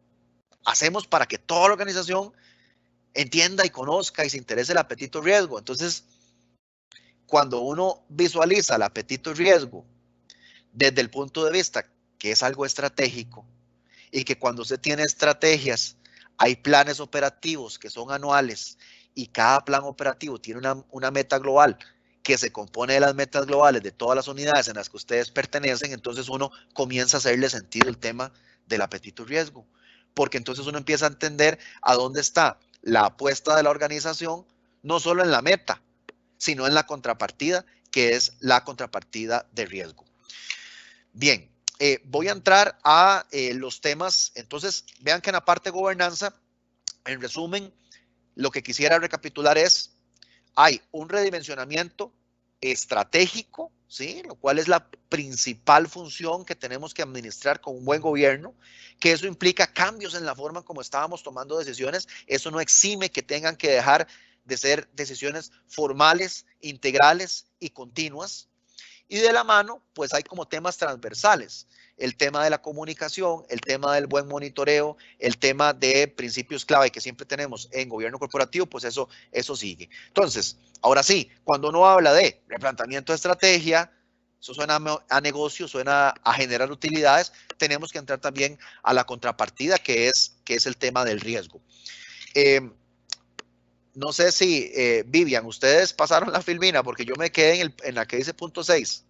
hacemos para que toda la organización entienda y conozca y se interese el apetito riesgo? Entonces, cuando uno visualiza el apetito riesgo desde el punto de vista que es algo estratégico, y que cuando usted tiene estrategias, hay planes operativos que son anuales y cada plan operativo tiene una meta global que se compone de las metas globales de todas las unidades en las que ustedes pertenecen, entonces uno comienza a hacerle sentido el tema del apetito riesgo, porque entonces uno empieza a entender a dónde está la apuesta de la organización, no solo en la meta, sino en la contrapartida, que es la contrapartida de riesgo. Bien. Voy a entrar a los temas. Entonces, vean que en la parte de gobernanza, en resumen, lo que quisiera recapitular es, hay un redimensionamiento estratégico, ¿sí? Lo cual es la principal función que tenemos que administrar con un buen gobierno, que eso implica cambios en la forma como estábamos tomando decisiones. Eso no exime que tengan que dejar de ser decisiones formales, integrales y continuas. Y de la mano, pues hay como temas transversales. El tema de la comunicación, el tema del buen monitoreo, el tema de principios clave que siempre tenemos en gobierno corporativo, pues eso sigue. Entonces, ahora sí, cuando uno habla de replanteamiento de estrategia, eso suena a negocio, suena a generar utilidades, tenemos que entrar también a la contrapartida, que es el tema del riesgo. No sé si, Vivian, ustedes pasaron la filmina, porque yo me quedé en la que dice punto 6.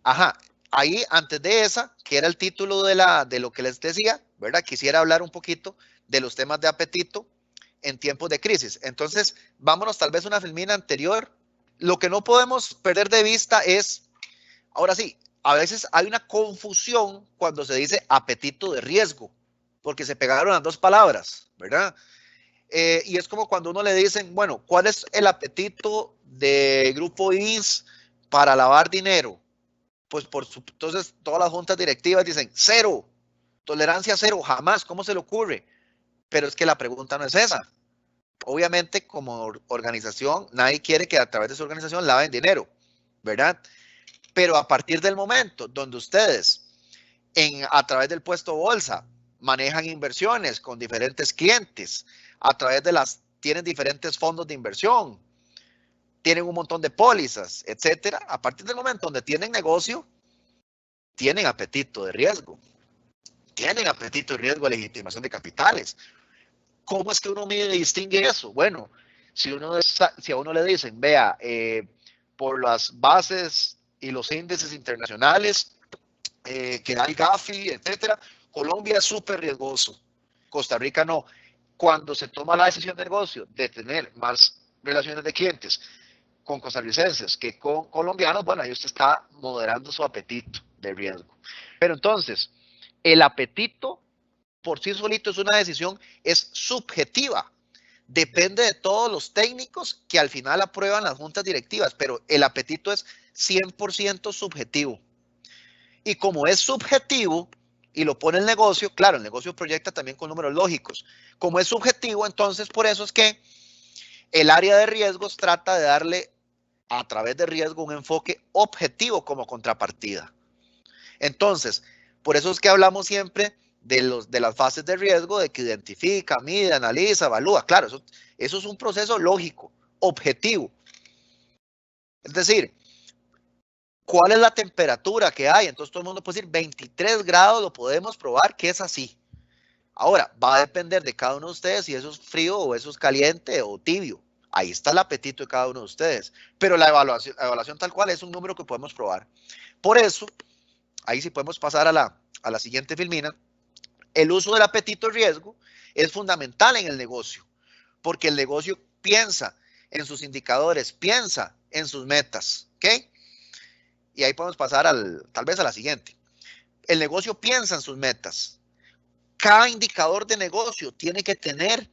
Ajá, ahí antes de esa, que era el título de lo que les decía, ¿verdad? Quisiera hablar un poquito de los temas de apetito en tiempos de crisis. Entonces, vámonos tal vez a una filmina anterior. Lo que no podemos perder de vista es, ahora sí, a veces hay una confusión cuando se dice apetito de riesgo, porque se pegaron las dos palabras, ¿verdad? Y es como cuando uno le dicen, bueno, ¿cuál es el apetito de Grupo INS para lavar dinero? Pues entonces todas las juntas directivas dicen, cero, tolerancia cero, jamás, ¿cómo se le ocurre? Pero es que la pregunta no es esa. Obviamente, como organización, nadie quiere que a través de su organización laven dinero, ¿verdad? Pero a partir del momento donde ustedes, a través del puesto bolsa, manejan inversiones con diferentes clientes, a través de tienen diferentes fondos de inversión, tienen un montón de pólizas, etcétera. A partir del momento donde tienen negocio, tienen apetito de riesgo. Tienen apetito de riesgo de legitimación de capitales. ¿Cómo es que uno mide y distingue eso? Bueno, si a uno le dicen, vea, por las bases y los índices internacionales que da el Gafi, etcétera, Colombia es súper riesgoso. Costa Rica no. Cuando se toma la decisión de negocio de tener más relaciones de clientes con costarricenses que con colombianos, bueno, ahí usted está moderando su apetito de riesgo. Pero entonces, el apetito por sí solito es una decisión, es subjetiva. Depende de todos los técnicos que al final aprueban las juntas directivas, pero el apetito es 100% subjetivo. Y como es subjetivo y lo pone el negocio, claro, el negocio proyecta también con números lógicos. Como es subjetivo, entonces por eso es que el área de riesgos trata de darle a través de riesgo un enfoque objetivo como contrapartida. Entonces, por eso es que hablamos siempre de las fases de riesgo, de que identifica, mide, analiza, evalúa. Claro, eso es un proceso lógico, objetivo. Es decir, ¿cuál es la temperatura que hay? Entonces todo el mundo puede decir 23 grados, lo podemos probar que es así. Ahora, va a depender de cada uno de ustedes si eso es frío o eso es caliente o tibio. Ahí está el apetito de cada uno de ustedes. Pero la evaluación tal cual es un número que podemos probar. Por eso, ahí sí podemos pasar a la siguiente filmina. El uso del apetito de riesgo es fundamental en el negocio, porque el negocio piensa en sus indicadores, piensa en sus metas, ¿ok? Y ahí podemos pasar tal vez a la siguiente. El negocio piensa en sus metas. Cada indicador de negocio tiene que tener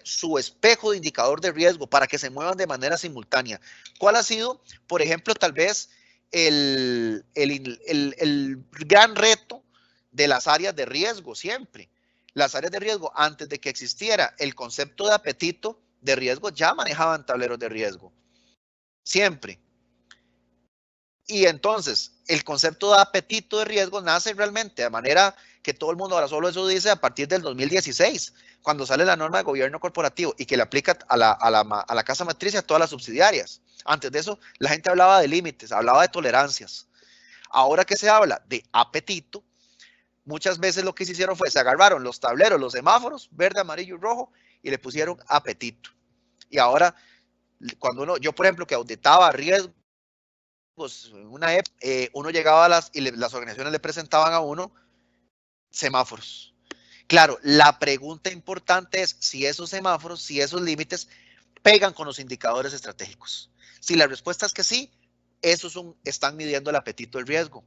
su espejo de indicador de riesgo para que se muevan de manera simultánea. ¿Cuál ha sido, por ejemplo, tal vez el gran reto de las áreas de riesgo siempre? Las áreas de riesgo, antes de que existiera el concepto de apetito de riesgo, ya manejaban tableros de riesgo. Siempre. Y entonces, el concepto de apetito de riesgo nace realmente de manera que todo el mundo ahora solo eso dice a partir del 2016, cuando sale la norma de gobierno corporativo y que le aplica a la casa matriz y a todas las subsidiarias. Antes de eso, la gente hablaba de límites, hablaba de tolerancias. Ahora que se habla de apetito, muchas veces lo que se hicieron fue, se agarraron los tableros, los semáforos, verde, amarillo y rojo, y le pusieron apetito. Y ahora, cuando yo por ejemplo, que auditaba riesgo, en una uno llegaba y las organizaciones le presentaban a uno semáforos. Claro, la pregunta importante es si esos semáforos, si esos límites pegan con los indicadores estratégicos. Si la respuesta es que sí, esos están midiendo el apetito del riesgo.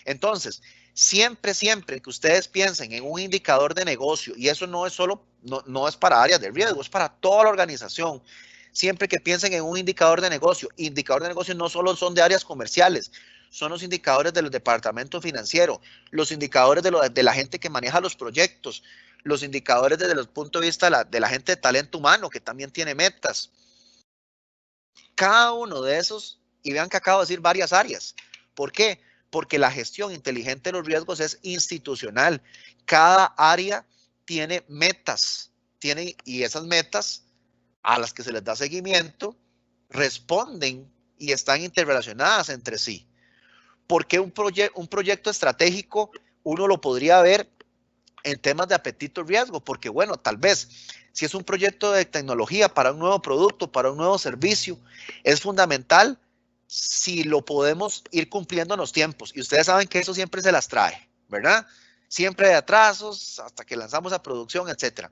Entonces, siempre que ustedes piensen en un indicador de negocio, y eso no es solo, no es para áreas de riesgo, es para toda la organización. siempre que piensen en un indicador de negocio. Indicador de negocio no solo son de áreas comerciales, son los indicadores de los departamentos financieros, los indicadores de la gente que maneja los proyectos, los indicadores desde el punto de vista de la gente de talento humano, que también tiene metas. Cada uno de esos, y vean que acabo de decir varias áreas. ¿Por qué? Porque la gestión inteligente de los riesgos es institucional. Cada área tiene metas, y esas metas a las que se les da seguimiento responden y están interrelacionadas entre sí. ¿Por qué un proyecto estratégico uno lo podría ver en temas de apetito riesgo? Porque bueno, tal vez si es un proyecto de tecnología para un nuevo producto, para un nuevo servicio, es fundamental si lo podemos ir cumpliendo en los tiempos. Y ustedes saben que eso siempre se las trae, ¿verdad? Siempre hay atrasos hasta que lanzamos a producción, etcétera.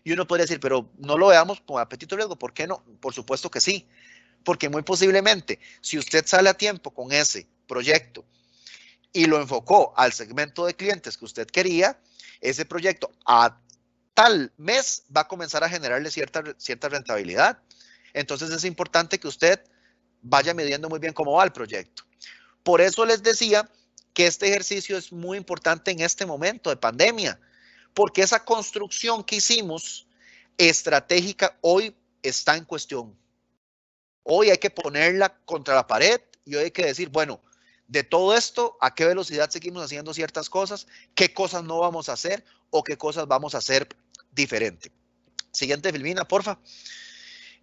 Y uno podría decir, pero no lo veamos con apetito riesgo. ¿Por qué no? Por supuesto que sí. Porque muy posiblemente, si usted sale a tiempo con ese proyecto y lo enfocó al segmento de clientes que usted quería, ese proyecto a tal mes va a comenzar a generarle cierta rentabilidad. Entonces es importante que usted vaya midiendo muy bien cómo va el proyecto. Por eso les decía que este ejercicio es muy importante en este momento de pandemia, porque esa construcción que hicimos estratégica hoy está en cuestión. Hoy hay que ponerla contra la pared y hoy hay que decir, bueno, de todo esto, ¿a qué velocidad seguimos haciendo ciertas cosas? ¿Qué cosas no vamos a hacer o qué cosas vamos a hacer diferente? Siguiente filmina, porfa.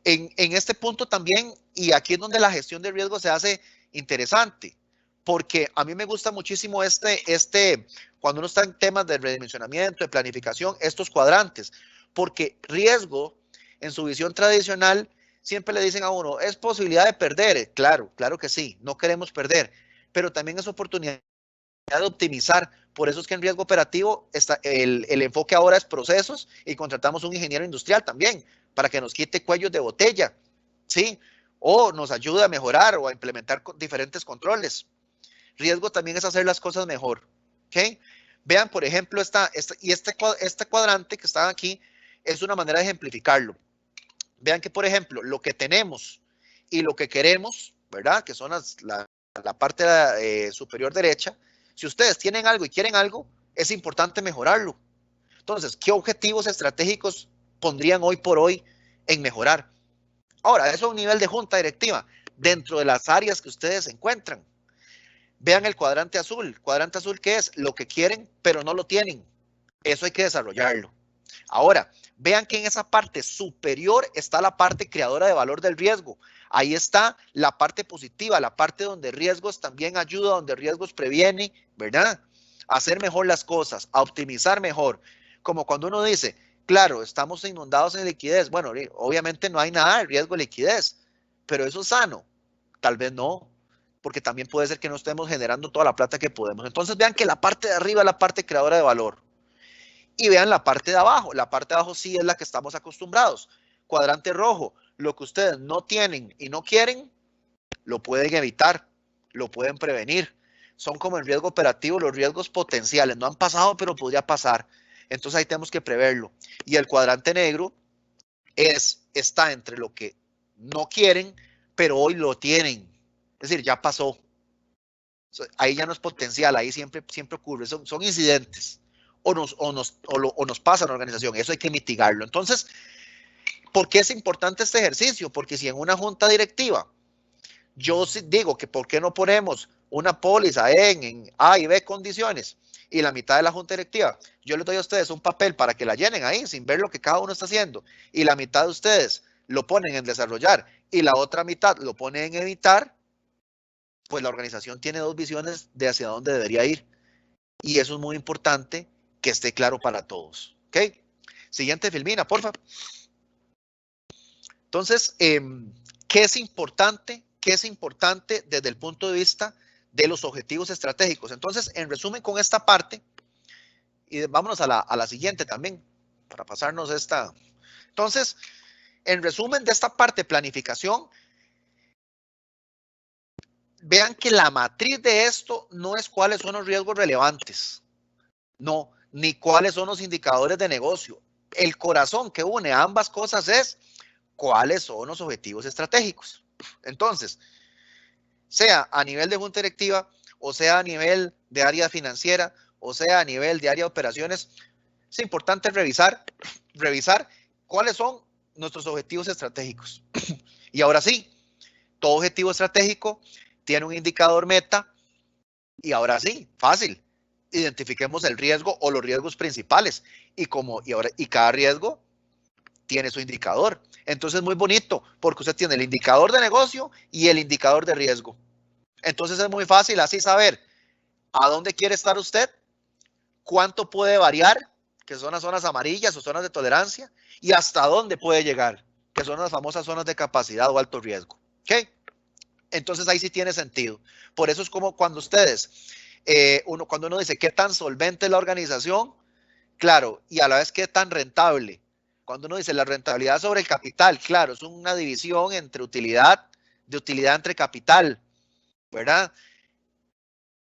En este punto también, y aquí es donde la gestión de riesgo se hace interesante, porque a mí me gusta muchísimo cuando uno está en temas de redimensionamiento, de planificación, estos cuadrantes, porque riesgo, en su visión tradicional, siempre le dicen a uno, es posibilidad de perder. Claro, claro que sí, no queremos perder, pero también es oportunidad de optimizar. Por eso es que en riesgo operativo el enfoque ahora es procesos y contratamos un ingeniero industrial también para que nos quite cuellos de botella, ¿sí? O nos ayude a mejorar o a implementar diferentes controles. Riesgo también es hacer las cosas mejor, ¿ok? Vean, por ejemplo, este cuadrante que está aquí es una manera de ejemplificarlo. Vean que, por ejemplo, lo que tenemos y lo que queremos, ¿verdad? Que son la parte superior derecha. Si ustedes tienen algo y quieren algo, es importante mejorarlo. Entonces, ¿qué objetivos estratégicos pondrían hoy por hoy en mejorar? Ahora, eso a un nivel de junta directiva, dentro de las áreas que ustedes se encuentran. Vean el cuadrante azul. ¿Cuadrante azul qué es? Lo que quieren, pero no lo tienen. Eso hay que desarrollarlo. Ahora, vean que en esa parte superior está la parte creadora de valor del riesgo. Ahí está la parte positiva, la parte donde riesgos también ayuda, donde riesgos previene, ¿verdad? A hacer mejor las cosas, a optimizar mejor. Como cuando uno dice, claro, estamos inundados en liquidez. Bueno, obviamente no hay nada de riesgo de liquidez, pero eso es sano. Tal vez no, porque también puede ser que no estemos generando toda la plata que podemos. Entonces vean que la parte de arriba es la parte creadora de valor. Y vean la parte de abajo. La parte de abajo sí es la que estamos acostumbrados. Cuadrante rojo. Lo que ustedes no tienen y no quieren, lo pueden evitar, lo pueden prevenir. Son como el riesgo operativo, los riesgos potenciales. No han pasado, pero podría pasar. Entonces ahí tenemos que preverlo. Y el cuadrante negro está entre lo que no quieren, pero hoy lo tienen. Es decir, ya pasó. Ahí ya no es potencial, ahí siempre ocurre. Son incidentes. O nos pasa en la organización. Eso hay que mitigarlo. Entonces, ¿por qué es importante este ejercicio? Porque si en una junta directiva yo digo que ¿por qué no ponemos una póliza en A y B condiciones? Y la mitad de la junta directiva, yo les doy a ustedes un papel para que la llenen ahí sin ver lo que cada uno está haciendo. Y la mitad de ustedes lo ponen en desarrollar y la otra mitad lo ponen en evitar, pues la organización tiene dos visiones de hacia dónde debería ir. Y eso es muy importante que esté claro para todos. ¿Ok? Siguiente filmina, por favor. Entonces, ¿qué es importante? ¿Qué es importante desde el punto de vista de los objetivos estratégicos? Entonces, en resumen con esta parte, y vámonos a la siguiente también, para pasarnos esta. Entonces, en resumen de esta parte de planificación, vean que la matriz de esto no es cuáles son los riesgos relevantes, no, ni cuáles son los indicadores de negocio. El corazón que une ambas cosas es cuáles son los objetivos estratégicos. Entonces, sea a nivel de junta directiva, o sea a nivel de área financiera, o sea a nivel de área de operaciones, es importante revisar cuáles son nuestros objetivos estratégicos. Y ahora sí, todo objetivo estratégico tiene un indicador meta, y ahora sí, fácil, identifiquemos el riesgo o los riesgos principales, y cada riesgo tiene su indicador. Entonces es muy bonito, porque usted tiene el indicador de negocio y el indicador de riesgo. Entonces es muy fácil así saber a dónde quiere estar usted, cuánto puede variar, que son las zonas amarillas o zonas de tolerancia, y hasta dónde puede llegar, que son las famosas zonas de capacidad o alto riesgo. ¿Ok? Entonces ahí sí tiene sentido. Por eso es como cuando ustedes, cuando uno dice qué tan solvente es la organización, claro, y a la vez qué tan rentable. Cuando uno dice la rentabilidad sobre el capital, claro, es una división entre utilidad entre capital, ¿verdad?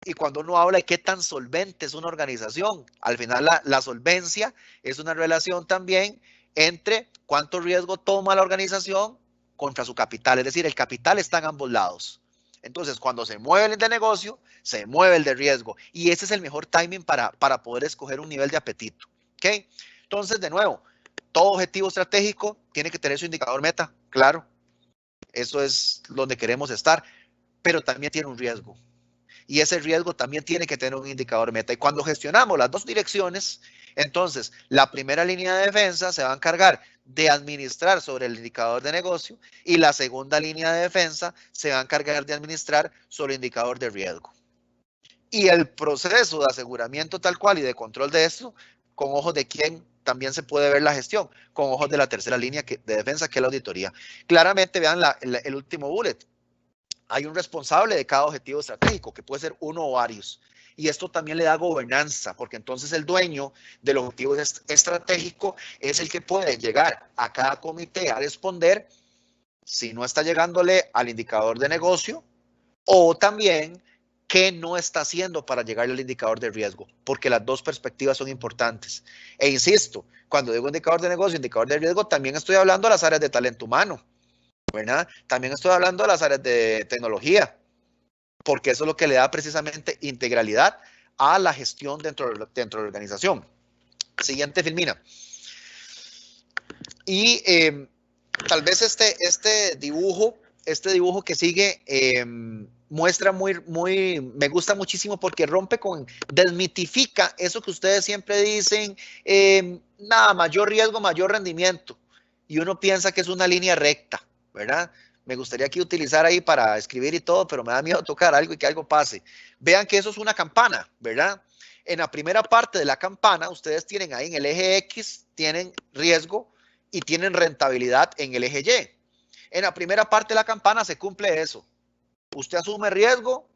Y cuando uno habla de qué tan solvente es una organización, al final la solvencia es una relación también entre cuánto riesgo toma la organización contra su capital. Es decir, el capital está en ambos lados. Entonces, cuando se mueve el de negocio, se mueve el de riesgo. Y ese es el mejor timing para poder escoger un nivel de apetito. ¿Ok? Entonces, de nuevo, todo objetivo estratégico tiene que tener su indicador meta, claro. Eso es donde queremos estar, pero también tiene un riesgo. Y ese riesgo también tiene que tener un indicador meta. Y cuando gestionamos las dos direcciones, entonces la primera línea de defensa se va a encargar de administrar sobre el indicador de negocio y la segunda línea de defensa se va a encargar de administrar sobre el indicador de riesgo. Y el proceso de aseguramiento tal cual y de control de esto, con ojos de quién también se puede ver la gestión, con ojos de la tercera línea de defensa, que es la auditoría. Claramente vean el último bullet. Hay un responsable de cada objetivo estratégico, que puede ser uno o varios. Y esto también le da gobernanza, porque entonces el dueño del objetivo estratégico es el que puede llegar a cada comité a responder si no está llegándole al indicador de negocio, o también qué no está haciendo para llegarle al indicador de riesgo, porque las dos perspectivas son importantes. E insisto, cuando digo indicador de negocio, indicador de riesgo, también estoy hablando de las áreas de talento humano, ¿verdad? También estoy hablando de las áreas de tecnología, porque eso es lo que le da precisamente integralidad a la gestión dentro de la organización. Siguiente, Filmina. Y tal vez este dibujo que sigue muestra me gusta muchísimo porque desmitifica eso que ustedes siempre dicen, nada, mayor riesgo, mayor rendimiento. Y uno piensa que es una línea recta, ¿verdad? Me gustaría aquí utilizar ahí para escribir y todo, pero me da miedo tocar algo y que algo pase. Vean que eso es una campana, ¿verdad? En la primera parte de la campana, ustedes tienen ahí en el eje X, tienen riesgo y tienen rentabilidad en el eje Y. En la primera parte de la campana se cumple eso. Usted asume riesgo,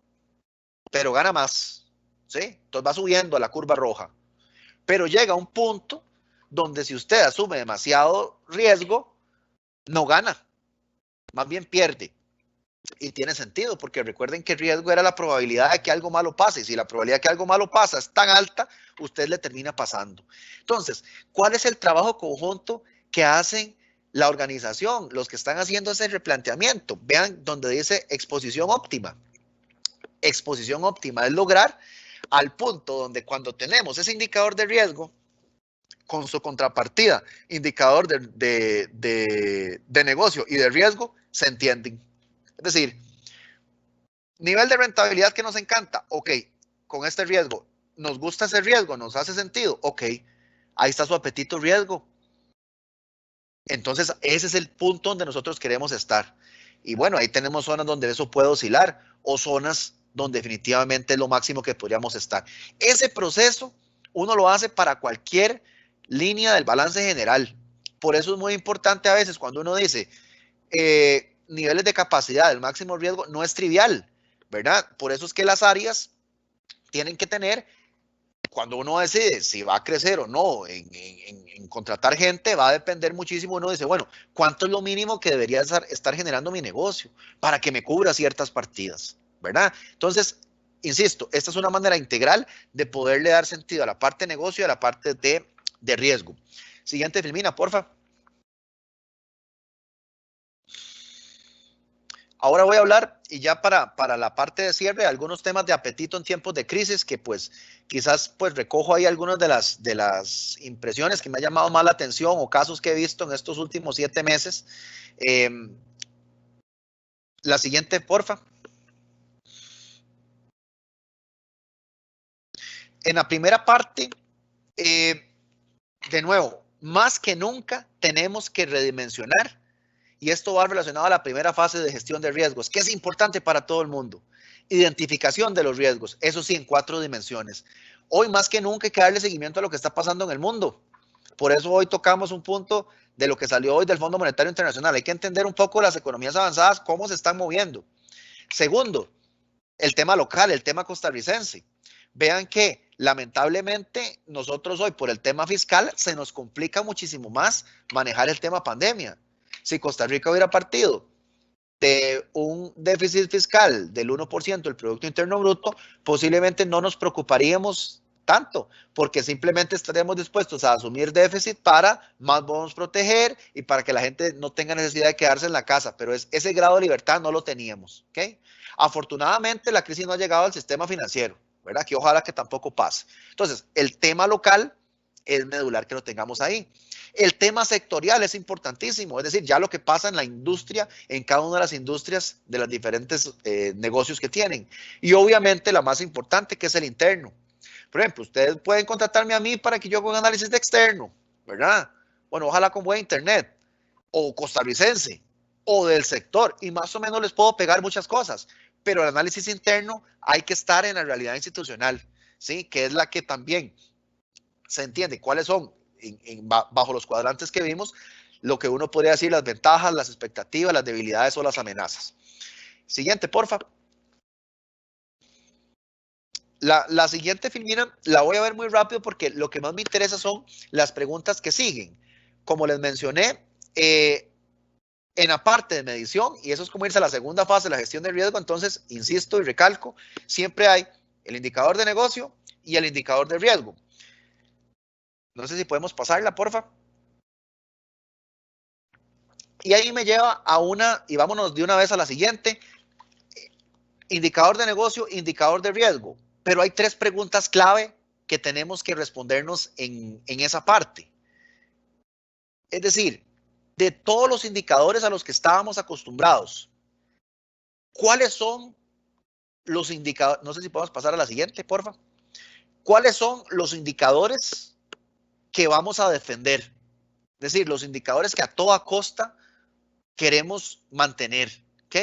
pero gana más, ¿sí? Entonces va subiendo a la curva roja. Pero llega un punto donde si usted asume demasiado riesgo, no gana. Más bien pierde. Y tiene sentido, porque recuerden que el riesgo era la probabilidad de que algo malo pase. Y si la probabilidad de que algo malo pasa es tan alta, usted le termina pasando. Entonces, ¿cuál es el trabajo conjunto que hacen la organización, los que están haciendo ese replanteamiento? Vean donde dice exposición óptima. Exposición óptima es lograr al punto donde cuando tenemos ese indicador de riesgo, con su contrapartida, indicador de negocio y de riesgo, se entienden. Es decir, nivel de rentabilidad que nos encanta, ok, con este riesgo, nos gusta ese riesgo, nos hace sentido, ok, ahí está su apetito riesgo. Entonces, ese es el punto donde nosotros queremos estar. Y bueno, ahí tenemos zonas donde eso puede oscilar o zonas donde definitivamente es lo máximo que podríamos estar. Ese proceso uno lo hace para cualquier línea del balance general. Por eso es muy importante a veces cuando uno dice niveles de capacidad, el máximo riesgo, no es trivial, ¿verdad? Por eso es que las áreas tienen que tener, cuando uno decide si va a crecer o no en contratar gente, va a depender muchísimo. Uno dice, bueno, ¿cuánto es lo mínimo que debería estar generando mi negocio para que me cubra ciertas partidas, ¿verdad? Entonces, insisto, esta es una manera integral de poderle dar sentido a la parte de negocio y a la parte de riesgo. Siguiente, Filmina, porfa. Ahora voy a hablar, y ya para la parte de cierre, algunos temas de apetito en tiempos de crisis, que pues quizás pues recojo ahí algunas de las impresiones que me ha llamado más la atención o casos que he visto en estos últimos 7 meses. La siguiente, porfa. En la primera parte, de nuevo, más que nunca tenemos que redimensionar, y esto va relacionado a la primera fase de gestión de riesgos, que es importante para todo el mundo. Identificación de los riesgos, eso sí, en 4 dimensiones. Hoy más que nunca hay que darle seguimiento a lo que está pasando en el mundo. Por eso hoy tocamos un punto de lo que salió hoy del Fondo Monetario Internacional. Hay que entender un poco las economías avanzadas, cómo se están moviendo. Segundo, el tema local, el tema costarricense. Vean que lamentablemente nosotros hoy por el tema fiscal se nos complica muchísimo más manejar el tema pandemia. Si Costa Rica hubiera partido de un déficit fiscal del 1% del Producto Interno Bruto, posiblemente no nos preocuparíamos tanto, porque simplemente estaremos dispuestos a asumir déficit para más bonos proteger y para que la gente no tenga necesidad de quedarse en la casa, pero ese grado de libertad no lo teníamos, ¿ok? Afortunadamente la crisis no ha llegado al sistema financiero, ¿verdad? Que ojalá que tampoco pase. Entonces, el tema local es medular que lo tengamos ahí. El tema sectorial es importantísimo, es decir, ya lo que pasa en la industria, en cada una de las industrias de los diferentes negocios que tienen. Y obviamente la más importante, que es el interno. Por ejemplo, ustedes pueden contratarme a mí para que yo haga un análisis de externo, ¿verdad? Bueno, ojalá con buen internet, o costarricense, o del sector, y más o menos les puedo pegar muchas cosas, pero el análisis interno hay que estar en la realidad institucional, ¿sí? Que es la que también se entiende cuáles son, bajo los cuadrantes que vimos, lo que uno podría decir, las ventajas, las expectativas, las debilidades o las amenazas. Siguiente, porfa. La siguiente filmina la voy a ver muy rápido porque lo que más me interesa son las preguntas que siguen. Como les mencioné, en la parte de medición, y eso es como irse a la segunda fase de la gestión de riesgo, entonces, insisto y recalco, siempre hay el indicador de negocio y el indicador de riesgo. No sé si podemos pasarla, porfa. Y ahí me lleva a una, y vámonos de una vez a la siguiente, indicador de negocio, indicador de riesgo. Pero hay 3 preguntas clave que tenemos que respondernos en esa parte. Es decir, de todos los indicadores a los que estábamos acostumbrados, ¿cuáles son los indicadores? No sé si podemos pasar a la siguiente, porfa. ¿Cuáles son los indicadores que vamos a defender? Es decir, los indicadores que a toda costa queremos mantener, ¿ok?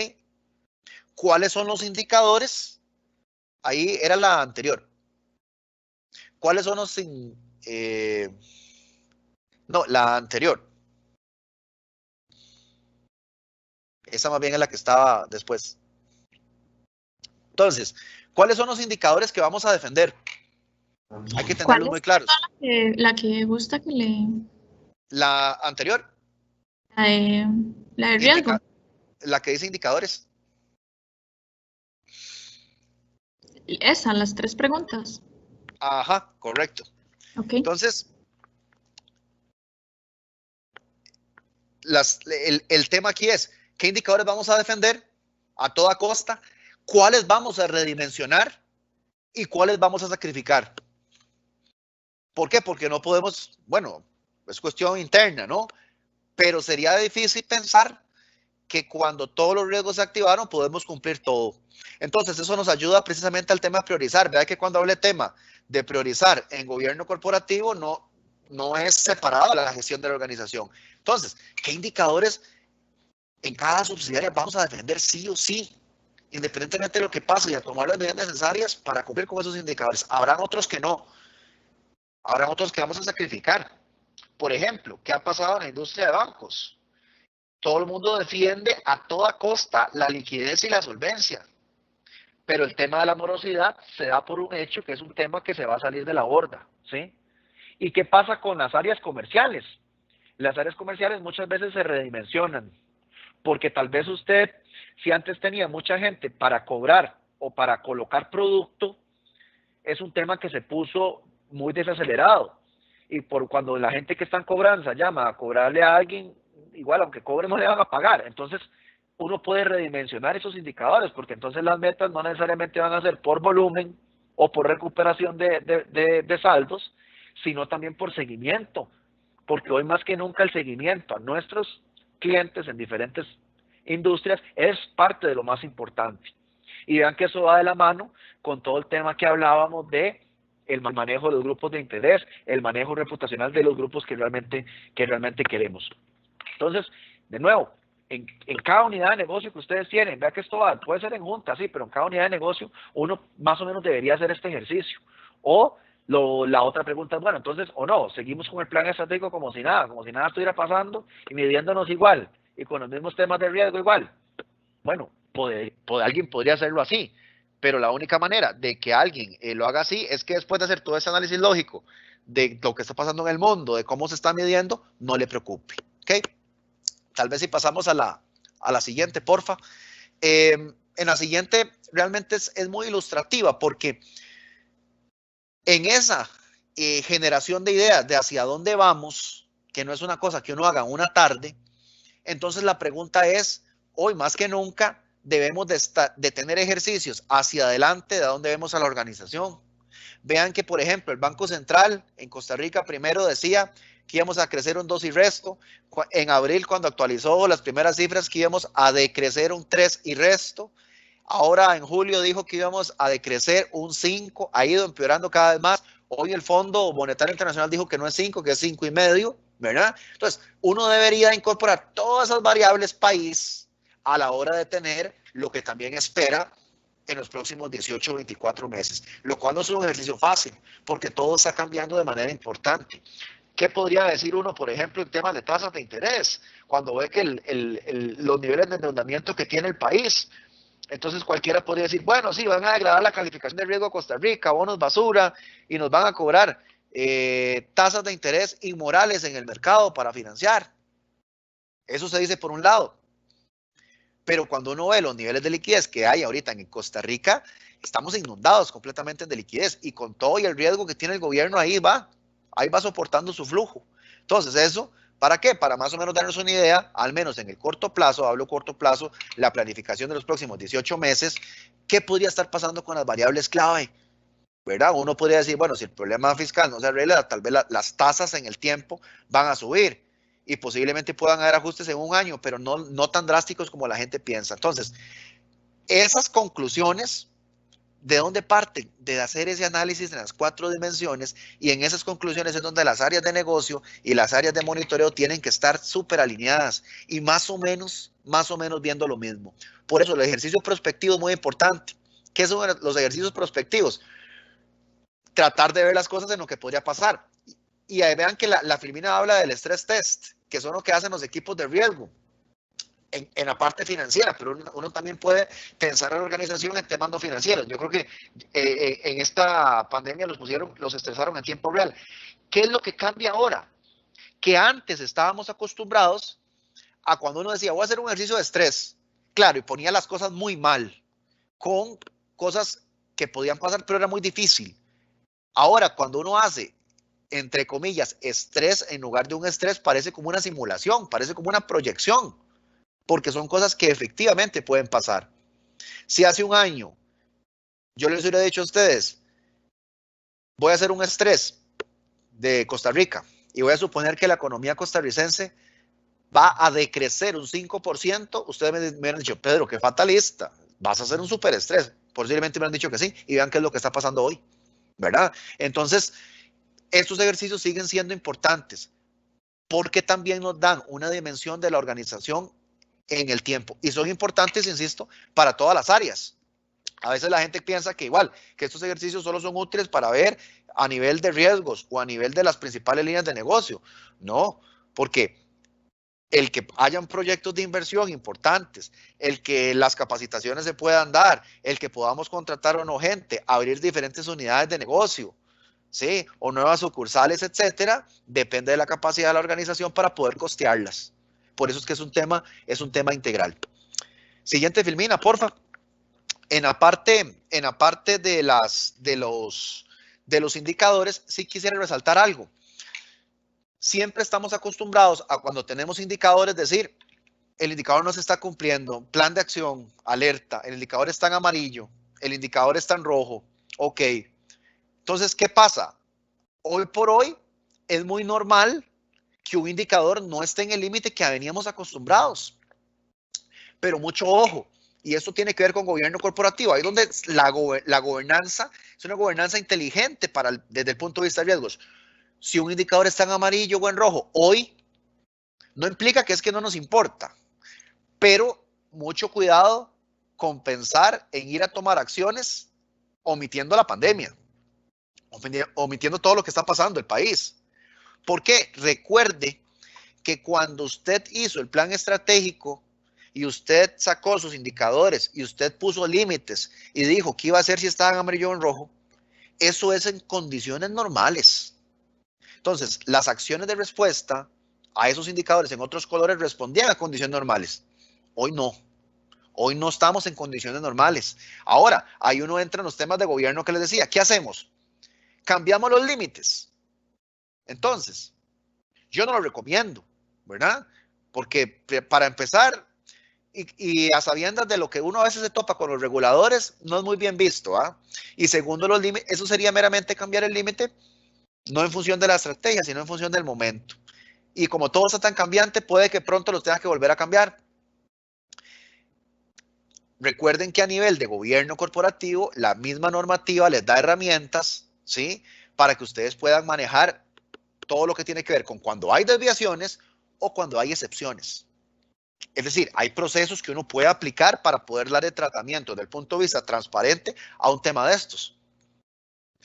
¿Cuáles son los indicadores? Ahí era la anterior. ¿Cuáles son los... no, la anterior. Esa más bien es la que estaba después. Entonces, ¿cuáles son los indicadores que vamos a defender? Hay que tenerlos muy claros. La que gusta que le... La anterior. La de riesgo. La que dice indicadores. Esa, las 3 preguntas. Ajá, correcto. Okay. Entonces, el tema aquí es, ¿qué indicadores vamos a defender a toda costa? ¿Cuáles vamos a redimensionar? ¿Y cuáles vamos a sacrificar? ¿Por qué? Porque no podemos, bueno, es cuestión interna, ¿no? Pero sería difícil pensar que cuando todos los riesgos se activaron podemos cumplir todo. Entonces eso nos ayuda precisamente al tema de priorizar. Vea que cuando hable tema de priorizar en gobierno corporativo no es separado de la gestión de la organización. Entonces, ¿qué indicadores en cada subsidiaria vamos a defender sí o sí? Independientemente de lo que pase y a tomar las medidas necesarias para cumplir con esos indicadores. Habrán otros que no. Habrán otros que vamos a sacrificar. Por ejemplo, ¿qué ha pasado en la industria de bancos? Todo el mundo defiende a toda costa la liquidez y la solvencia. Pero el tema de la morosidad se da por un hecho que es un tema que se va a salir de la borda, ¿sí? ¿Y qué pasa con las áreas comerciales? Las áreas comerciales muchas veces se redimensionan, porque tal vez usted, si antes tenía mucha gente para cobrar o para colocar producto, es un tema que se puso muy desacelerado. Y por cuando la gente que está en cobranza llama a cobrarle a alguien, igual aunque cobre no le van a pagar. Entonces, uno puede redimensionar esos indicadores, porque entonces las metas no necesariamente van a ser por volumen o por recuperación de saldos, sino también por seguimiento, porque hoy más que nunca el seguimiento a nuestros clientes en diferentes industrias es parte de lo más importante. Y vean que eso va de la mano con todo el tema que hablábamos de el manejo de los grupos de interés, el manejo reputacional de los grupos que realmente queremos. Entonces, de nuevo, en cada unidad de negocio que ustedes tienen, vea que esto puede ser en junta, sí, pero en cada unidad de negocio uno más o menos debería hacer este ejercicio. O la otra pregunta es, bueno, entonces, o no, seguimos con el plan estratégico como si nada estuviera pasando y midiéndonos igual y con los mismos temas de riesgo igual. Bueno, alguien podría hacerlo así, pero la única manera de que alguien lo haga así es que después de hacer todo ese análisis lógico de lo que está pasando en el mundo, de cómo se está midiendo, no le preocupe. ¿Ok? Tal vez si pasamos a la siguiente, porfa. En la siguiente realmente es muy ilustrativa porque en esa generación de ideas de hacia dónde vamos, que no es una cosa que uno haga una tarde, entonces la pregunta es, hoy más que nunca debemos de tener ejercicios hacia adelante de dónde vemos a la organización. Vean que, por ejemplo, el Banco Central en Costa Rica primero decía que íbamos a crecer un 2 y resto. En abril, cuando actualizó las primeras cifras, que íbamos a decrecer un 3 y resto. Ahora en julio dijo que íbamos a decrecer un 5, ha ido empeorando cada vez más. Hoy el Fondo Monetario Internacional dijo que no es 5, que es 5,5, ¿verdad? Entonces, uno debería incorporar todas esas variables país a la hora de tener lo que también espera en los próximos 18 o 24 meses, lo cual no es un ejercicio fácil, porque todo está cambiando de manera importante. ¿Qué podría decir uno, por ejemplo, en temas de tasas de interés? Cuando ve que los niveles de endeudamiento que tiene el país, entonces cualquiera podría decir, bueno, sí, van a degradar la calificación de riesgo a Costa Rica, bonos basura, y nos van a cobrar tasas de interés inmorales en el mercado para financiar. Eso se dice por un lado. Pero cuando uno ve los niveles de liquidez que hay ahorita en Costa Rica, estamos inundados completamente de liquidez y con todo y el riesgo que tiene el gobierno ahí va soportando su flujo. Entonces eso, ¿para qué? Para más o menos darnos una idea, al menos en el corto plazo, hablo corto plazo, la planificación de los próximos 18 meses, ¿qué podría estar pasando con las variables clave? ¿Verdad? Uno podría decir, bueno, si el problema fiscal no se arregla, tal vez las tasas en el tiempo van a subir y posiblemente puedan haber ajustes en un año, pero no tan drásticos como la gente piensa. Entonces, esas conclusiones, ¿de dónde parten? De hacer ese análisis en las 4 dimensiones, y en esas conclusiones es donde las áreas de negocio y las áreas de monitoreo tienen que estar súper alineadas y más o menos viendo lo mismo. Por eso el ejercicio prospectivo es muy importante. ¿Qué son los ejercicios prospectivos? Tratar de ver las cosas en lo que podría pasar. Y ahí vean que la Filmina habla del stress test, que son lo que hacen los equipos de riesgo en la parte financiera, pero uno también puede pensar en la organización en temas no financieros. Yo creo que en esta pandemia los estresaron en tiempo real. ¿Qué es lo que cambia ahora? Que antes estábamos acostumbrados a cuando uno decía, voy a hacer un ejercicio de estrés, claro, y ponía las cosas muy mal, con cosas que podían pasar, pero era muy difícil. Ahora, cuando uno hace, entre comillas, estrés en lugar de un estrés, parece como una simulación, parece como una proyección, porque son cosas que efectivamente pueden pasar. Si hace un año yo les hubiera dicho a ustedes, voy a hacer un estrés de Costa Rica y voy a suponer que la economía costarricense va a decrecer un 5%, ustedes me hubieran dicho, Pedro, qué fatalista, vas a hacer un super estrés. Posiblemente me han dicho que sí, y vean qué es lo que está pasando hoy, ¿verdad? Entonces, estos ejercicios siguen siendo importantes porque también nos dan una dimensión de la organización en el tiempo, y son importantes, insisto, para todas las áreas. A veces la gente piensa que igual, que estos ejercicios solo son útiles para ver a nivel de riesgos o a nivel de las principales líneas de negocio. No, porque el que hayan proyectos de inversión importantes, el que las capacitaciones se puedan dar, el que podamos contratar o no gente, abrir diferentes unidades de negocio, ¿sí? O nuevas sucursales, etcétera, depende de la capacidad de la organización para poder costearlas. Por eso es que es un tema integral. Siguiente Filmina, porfa. En la parte de los indicadores, sí quisiera resaltar algo. Siempre estamos acostumbrados a cuando tenemos indicadores decir, el indicador no se está cumpliendo, plan de acción, alerta, el indicador está en amarillo, el indicador está en rojo, ok. Entonces, ¿qué pasa? Hoy por hoy es muy normal que un indicador no esté en el límite que veníamos acostumbrados. Pero mucho ojo, y esto tiene que ver con gobierno corporativo, ahí donde la gobernanza es una gobernanza inteligente desde el punto de vista de riesgos. Si un indicador está en amarillo o en rojo, hoy no implica que es que no nos importa, pero mucho cuidado con pensar en ir a tomar acciones omitiendo la pandemia, omitiendo todo lo que está pasando en el país. Porque recuerde que cuando usted hizo el plan estratégico y usted sacó sus indicadores y usted puso límites y dijo qué iba a hacer si estaba en amarillo o en rojo, eso es en condiciones normales. Entonces, las acciones de respuesta a esos indicadores en otros colores respondían a condiciones normales. Hoy no. Hoy no estamos en condiciones normales. Ahora, ahí uno entra en los temas de gobierno que les decía. ¿Qué hacemos? Cambiamos los límites. Entonces, yo no lo recomiendo, ¿verdad? Porque para empezar, y a sabiendas de lo que uno a veces se topa con los reguladores, no es muy bien visto, ¿ah? Y segundo, los límites, eso sería meramente cambiar el límite, no en función de la estrategia, sino en función del momento. Y como todo está tan cambiante, puede que pronto los tenga que volver a cambiar. Recuerden que a nivel de gobierno corporativo, la misma normativa les da herramientas, ¿sí? Para que ustedes puedan manejar todo lo que tiene que ver con cuando hay desviaciones o cuando hay excepciones. Es decir, hay procesos que uno puede aplicar para poder dar el tratamiento desde el punto de vista transparente a un tema de estos.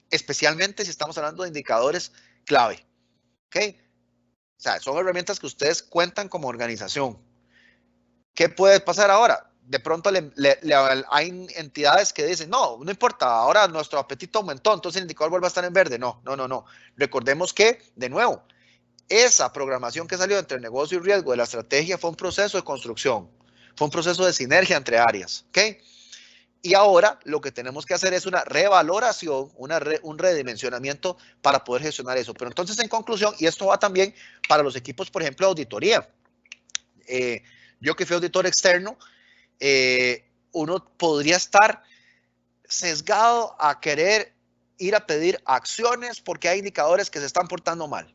Especialmente si estamos hablando de indicadores clave. ¿Ok? O sea, son herramientas que ustedes cuentan como organización. ¿Qué puede pasar ahora? De pronto hay entidades que dicen, no, no importa, ahora nuestro apetito aumentó, entonces el indicador vuelve a estar en verde. No. Recordemos que, de nuevo, esa programación que salió entre el negocio y riesgo de la estrategia fue un proceso de construcción, fue un proceso de sinergia entre áreas, ¿ok? Y ahora lo que tenemos que hacer es una revaloración, un redimensionamiento para poder gestionar eso. Pero entonces, en conclusión, y esto va también para los equipos, por ejemplo, de auditoría. Yo que fui auditor externo, uno podría estar sesgado a querer ir a pedir acciones porque hay indicadores que se están portando mal.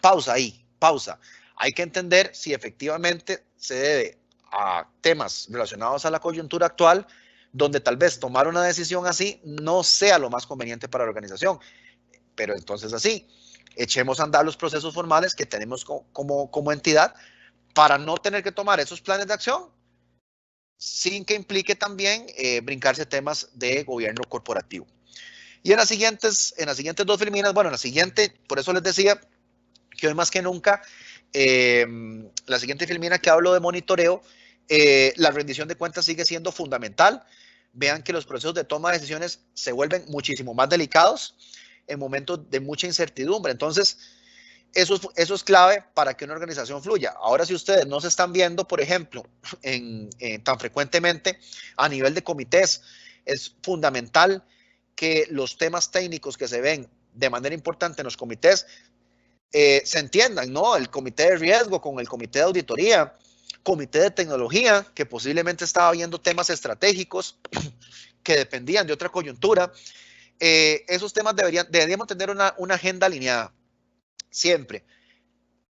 Pausa ahí, pausa. Hay que entender si efectivamente se debe a temas relacionados a la coyuntura actual, donde tal vez tomar una decisión así no sea lo más conveniente para la organización. Pero entonces así, echemos a andar los procesos formales que tenemos como entidad para no tener que tomar esos planes de acción sin que implique también brincarse temas de gobierno corporativo. Y en las siguientes dos filminas, bueno, en la siguiente, por eso les decía que hoy más que nunca, la siguiente filmina que hablo de monitoreo, la rendición de cuentas sigue siendo fundamental. Vean que los procesos de toma de decisiones se vuelven muchísimo más delicados en momentos de mucha incertidumbre. Entonces, eso es clave para que una organización fluya. Ahora, si ustedes no se están viendo, por ejemplo, tan frecuentemente a nivel de comités, es fundamental que los temas técnicos que se ven de manera importante en los comités se entiendan, ¿no? El comité de riesgo con el comité de auditoría, comité de tecnología, que posiblemente estaba viendo temas estratégicos que dependían de otra coyuntura. Esos temas deberíamos tener una agenda alineada, siempre,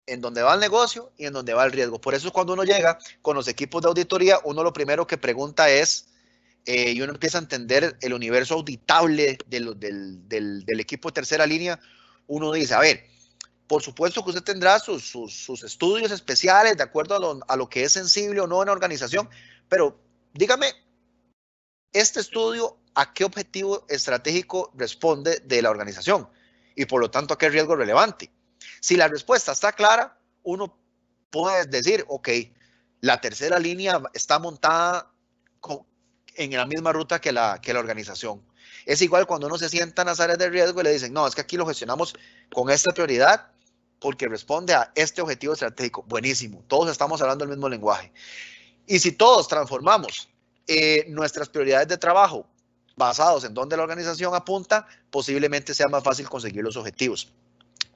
en donde va el negocio y en donde va el riesgo. Por eso cuando uno llega con los equipos de auditoría, uno lo primero que pregunta es, y uno empieza a entender el universo auditable del equipo de tercera línea, uno dice, a ver, por supuesto que usted tendrá sus estudios especiales de acuerdo a lo que es sensible o no en la organización, pero dígame, este estudio, ¿a qué objetivo estratégico responde de la organización? Y por lo tanto, ¿a qué riesgo relevante? Si la respuesta está clara, uno puede decir, ok, la tercera línea está montada en la misma ruta que la organización. Es igual cuando uno se sienta en las áreas de riesgo y le dicen, no, es que aquí lo gestionamos con esta prioridad porque responde a este objetivo estratégico. Buenísimo, todos estamos hablando el mismo lenguaje. Y si todos transformamos nuestras prioridades de trabajo basados en donde la organización apunta, posiblemente sea más fácil conseguir los objetivos.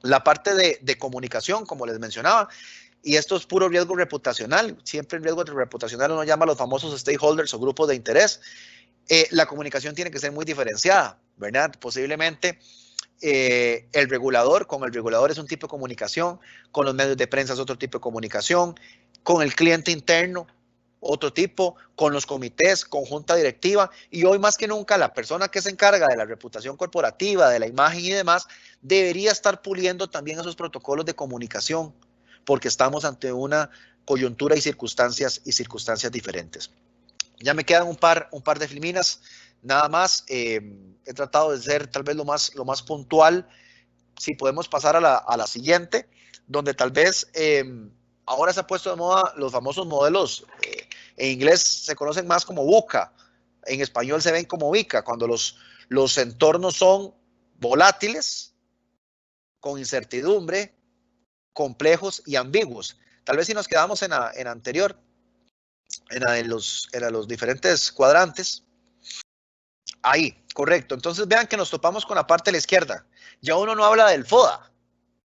La parte de comunicación, como les mencionaba, y esto es puro riesgo reputacional. Siempre en riesgo reputacional uno llama a los famosos stakeholders o grupos de interés. La comunicación tiene que ser muy diferenciada, ¿verdad? Posiblemente el regulador, con el regulador es un tipo de comunicación, con los medios de prensa es otro tipo de comunicación, con el cliente interno, otro tipo, con los comités, con junta directiva, y hoy más que nunca la persona que se encarga de la reputación corporativa, de la imagen y demás, debería estar puliendo también esos protocolos de comunicación, porque estamos ante una coyuntura y circunstancias diferentes. Ya me quedan un par de filminas, nada más. He tratado de ser tal vez lo más puntual. Si podemos pasar a la siguiente, donde tal vez ahora se ha puesto de moda los famosos modelos, en inglés se conocen más como VUCA, en español se ven como VICA, cuando los entornos son volátiles, con incertidumbre, complejos y ambiguos. Tal vez si nos quedamos en la anterior, en los diferentes cuadrantes, ahí, correcto. Entonces vean que nos topamos con la parte de la izquierda. Ya uno no habla del FODA.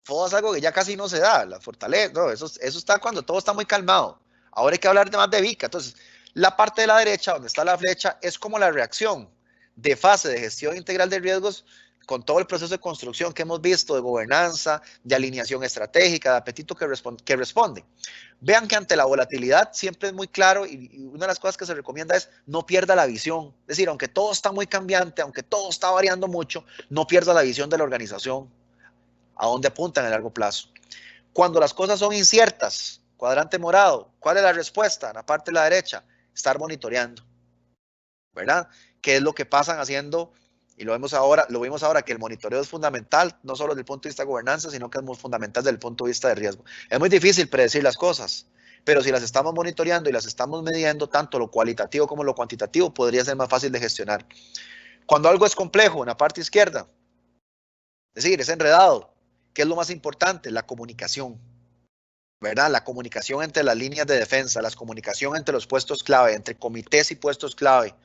FODA es algo que ya casi no se da, la fortaleza, no, eso está cuando todo está muy calmado. Ahora hay que hablar más de VICA. Entonces, la parte de la derecha, donde está la flecha, es como la reacción de fase de gestión integral de riesgos con todo el proceso de construcción que hemos visto, de gobernanza, de alineación estratégica, de apetito que responde. Vean que ante la volatilidad siempre es muy claro, y una de las cosas que se recomienda es no pierda la visión. Es decir, aunque todo está muy cambiante, aunque todo está variando mucho, no pierda la visión de la organización, a dónde apunta en el largo plazo. Cuando las cosas son inciertas, cuadrante morado, ¿cuál es la respuesta? En la parte de la derecha, estar monitoreando, ¿verdad? ¿Qué es lo que pasan haciendo? Y lo vimos ahora que el monitoreo es fundamental, no solo desde el punto de vista de gobernanza, sino que es muy fundamental desde el punto de vista de riesgo. Es muy difícil predecir las cosas, pero si las estamos monitoreando y las estamos midiendo, tanto lo cualitativo como lo cuantitativo, podría ser más fácil de gestionar. Cuando algo es complejo, en la parte izquierda, es decir, es enredado, ¿qué es lo más importante? La comunicación, ¿verdad? La comunicación entre las líneas de defensa, la comunicación entre los puestos clave, entre comités y puestos clave.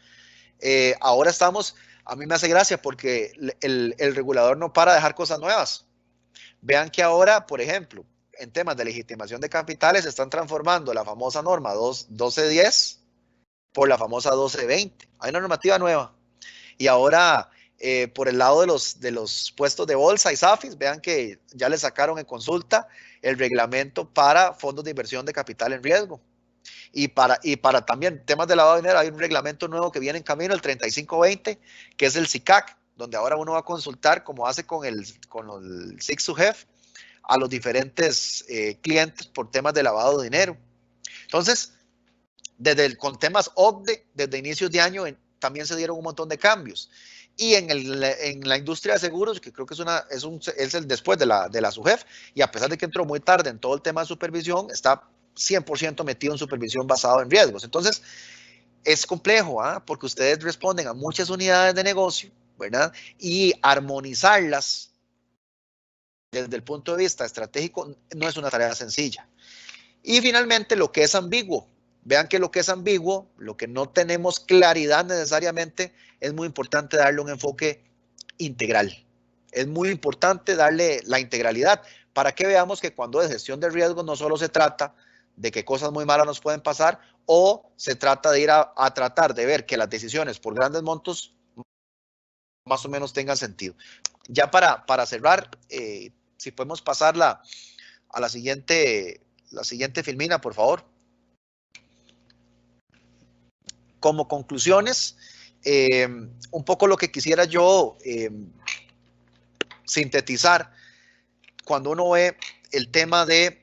Ahora estamos, a mí me hace gracia porque el regulador no para de dejar cosas nuevas. Vean que ahora, por ejemplo, en temas de legitimación de capitales, están transformando la famosa norma 1210 por la famosa 1220. Hay una normativa nueva. Y ahora, por el lado de los puestos de bolsa y SAFIs, vean que ya le sacaron en consulta el reglamento para fondos de inversión de capital en riesgo. Y para también temas de lavado de dinero, hay un reglamento nuevo que viene en camino, el 3520, que es el SICAC, donde ahora uno va a consultar, como hace con el SIC-SUGEF, a los diferentes clientes por temas de lavado de dinero. Entonces, con temas OCDE, desde inicios de año, también se dieron un montón de cambios. Y en la industria de seguros, que creo que es el después de la SUGEF, y a pesar de que entró muy tarde en todo el tema de supervisión, está 100% metido en supervisión basado en riesgos. Entonces, es complejo, porque ustedes responden a muchas unidades de negocio, ¿verdad? Y armonizarlas desde el punto de vista estratégico no es una tarea sencilla. Y finalmente, lo que es ambiguo. Vean que lo que es ambiguo, lo que no tenemos claridad necesariamente, es muy importante darle un enfoque integral. Es muy importante darle la integralidad para que veamos que cuando es gestión de riesgos no solo se trata de que cosas muy malas nos pueden pasar, o se trata de ir a tratar de ver que las decisiones por grandes montos más o menos tengan sentido. Ya para cerrar, si podemos pasarla a la siguiente filmina, por favor. Como conclusiones, un poco lo que quisiera yo sintetizar, cuando uno ve el tema de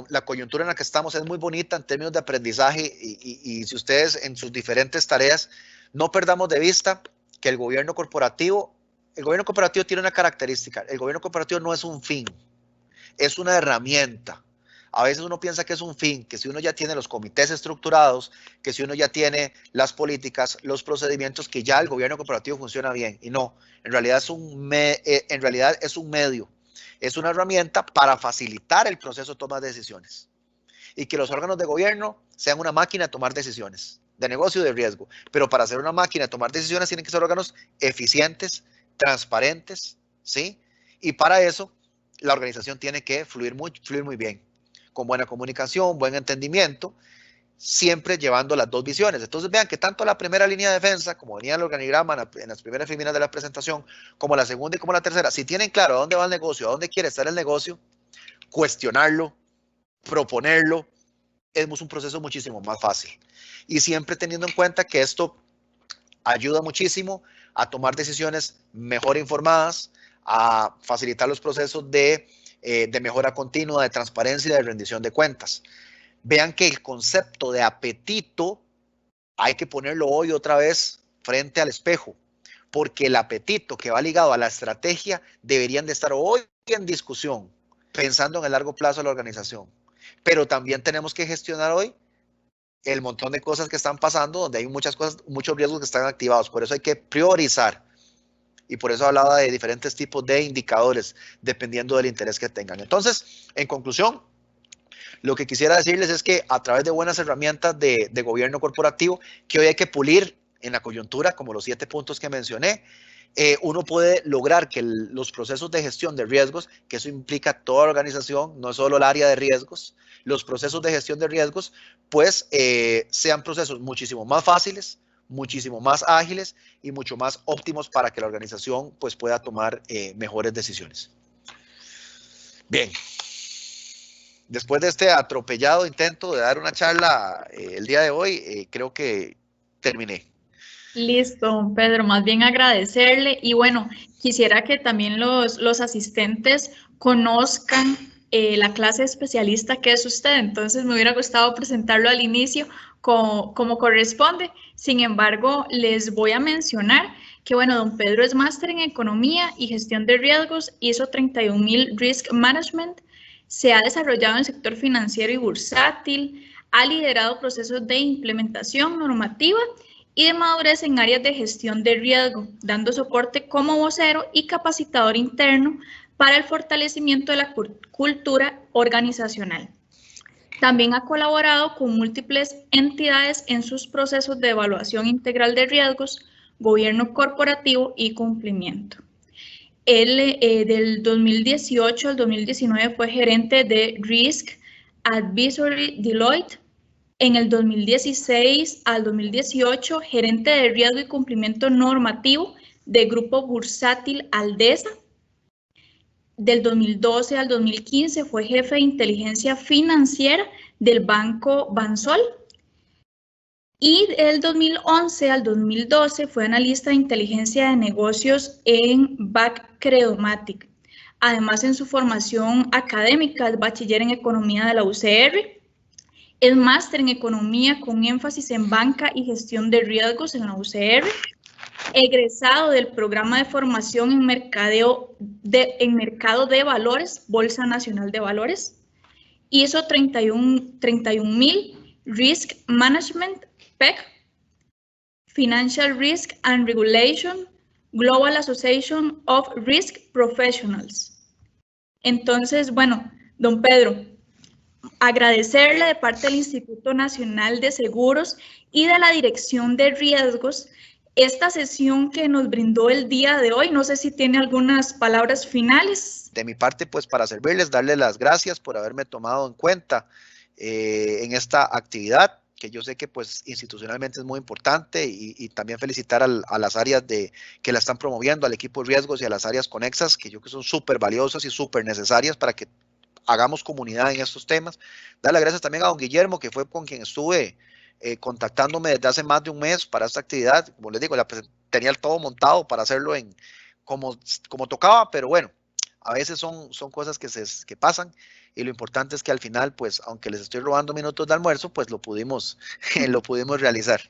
la coyuntura en la que estamos, es muy bonita en términos de aprendizaje, y si ustedes en sus diferentes tareas no perdamos de vista que el gobierno corporativo tiene una característica. El gobierno corporativo no es un fin, es una herramienta. A veces uno piensa que es un fin, que si uno ya tiene los comités estructurados, que si uno ya tiene las políticas, los procedimientos, que ya el gobierno corporativo funciona bien. Y no, en realidad es un medio, es una herramienta para facilitar el proceso de toma de decisiones. Y que los órganos de gobierno sean una máquina de tomar decisiones, de negocio y de riesgo. Pero para ser una máquina de tomar decisiones tienen que ser órganos eficientes, transparentes, ¿sí? Y para eso la organización tiene que fluir muy bien. con buena comunicación, buen entendimiento, siempre llevando las dos visiones. Entonces vean que tanto la primera línea de defensa, como venía el organigrama en las primeras feminas de la presentación, como la segunda y como la tercera, si tienen claro a dónde va el negocio, a dónde quiere estar el negocio, cuestionarlo, proponerlo, es un proceso muchísimo más fácil. Y siempre teniendo en cuenta que esto ayuda muchísimo a tomar decisiones mejor informadas, a facilitar los procesos de mejora continua, de transparencia y de rendición de cuentas. Vean que el concepto de apetito hay que ponerlo hoy otra vez frente al espejo, porque el apetito que va ligado a la estrategia deberían de estar hoy en discusión, pensando en el largo plazo de la organización. Pero también tenemos que gestionar hoy el montón de cosas que están pasando, donde hay muchas cosas, muchos riesgos que están activados. Por eso hay que priorizar. Y por eso hablaba de diferentes tipos de indicadores, dependiendo del interés que tengan. Entonces, en conclusión, lo que quisiera decirles es que a través de buenas herramientas de gobierno corporativo, que hoy hay que pulir en la coyuntura, como los 7 puntos que mencioné, uno puede lograr que los procesos de gestión de riesgos, que eso implica toda la organización, no solo el área de riesgos, los procesos de gestión de riesgos, pues sean procesos muchísimo más fáciles, muchísimo más ágiles y mucho más óptimos para que la organización pues pueda tomar mejores decisiones. Bien. Después de este atropellado intento de dar una charla el día de hoy, creo que terminé. Listo, Pedro, más bien agradecerle y bueno, quisiera que también los asistentes conozcan la clase especialista que es usted, entonces me hubiera gustado presentarlo al inicio como corresponde. Sin embargo, les voy a mencionar que bueno, don Pedro es máster en Economía y Gestión de Riesgos, ISO 31000 Risk Management, se ha desarrollado en el sector financiero y bursátil, ha liderado procesos de implementación normativa y de madurez en áreas de gestión de riesgo, dando soporte como vocero y capacitador interno para el fortalecimiento de la cultura organizacional. También ha colaborado con múltiples entidades en sus procesos de evaluación integral de riesgos, gobierno corporativo y cumplimiento. Él del 2018 al 2019 fue gerente de Risk Advisory Deloitte. En el 2016 al 2018, gerente de riesgo y cumplimiento normativo de Grupo Bursátil Aldesa. Del 2012 al 2015 fue jefe de inteligencia financiera del Banco Bansol. Y del 2011 al 2012 fue analista de inteligencia de negocios en Credomatic. Además, en su formación académica es bachiller en economía de la UCR, es máster en economía con énfasis en banca y gestión de riesgos en la UCR, egresado del programa de formación en mercado de valores, Bolsa Nacional de Valores, ISO 31000 Risk Management, PEC, Financial Risk and Regulation, Global Association of Risk Professionals. Entonces, bueno, don Pedro, agradecerle de parte del Instituto Nacional de Seguros y de la Dirección de Riesgos esta sesión que nos brindó el día de hoy. No sé si tiene algunas palabras finales. De mi parte, pues para servirles, darles las gracias por haberme tomado en cuenta en esta actividad, que yo sé que pues institucionalmente es muy importante, y también felicitar a las áreas que la están promoviendo, al equipo de riesgos y a las áreas conexas, que yo creo que son súper valiosas y súper necesarias para que hagamos comunidad en estos temas. Dar las gracias también a don Guillermo, que fue con quien estuve contactándome desde hace más de un mes para esta actividad. Como les digo, tenía todo montado para hacerlo como tocaba, pero bueno, a veces son cosas que pasan, y lo importante es que al final, pues, aunque les estoy robando minutos de almuerzo, pues lo pudimos realizar.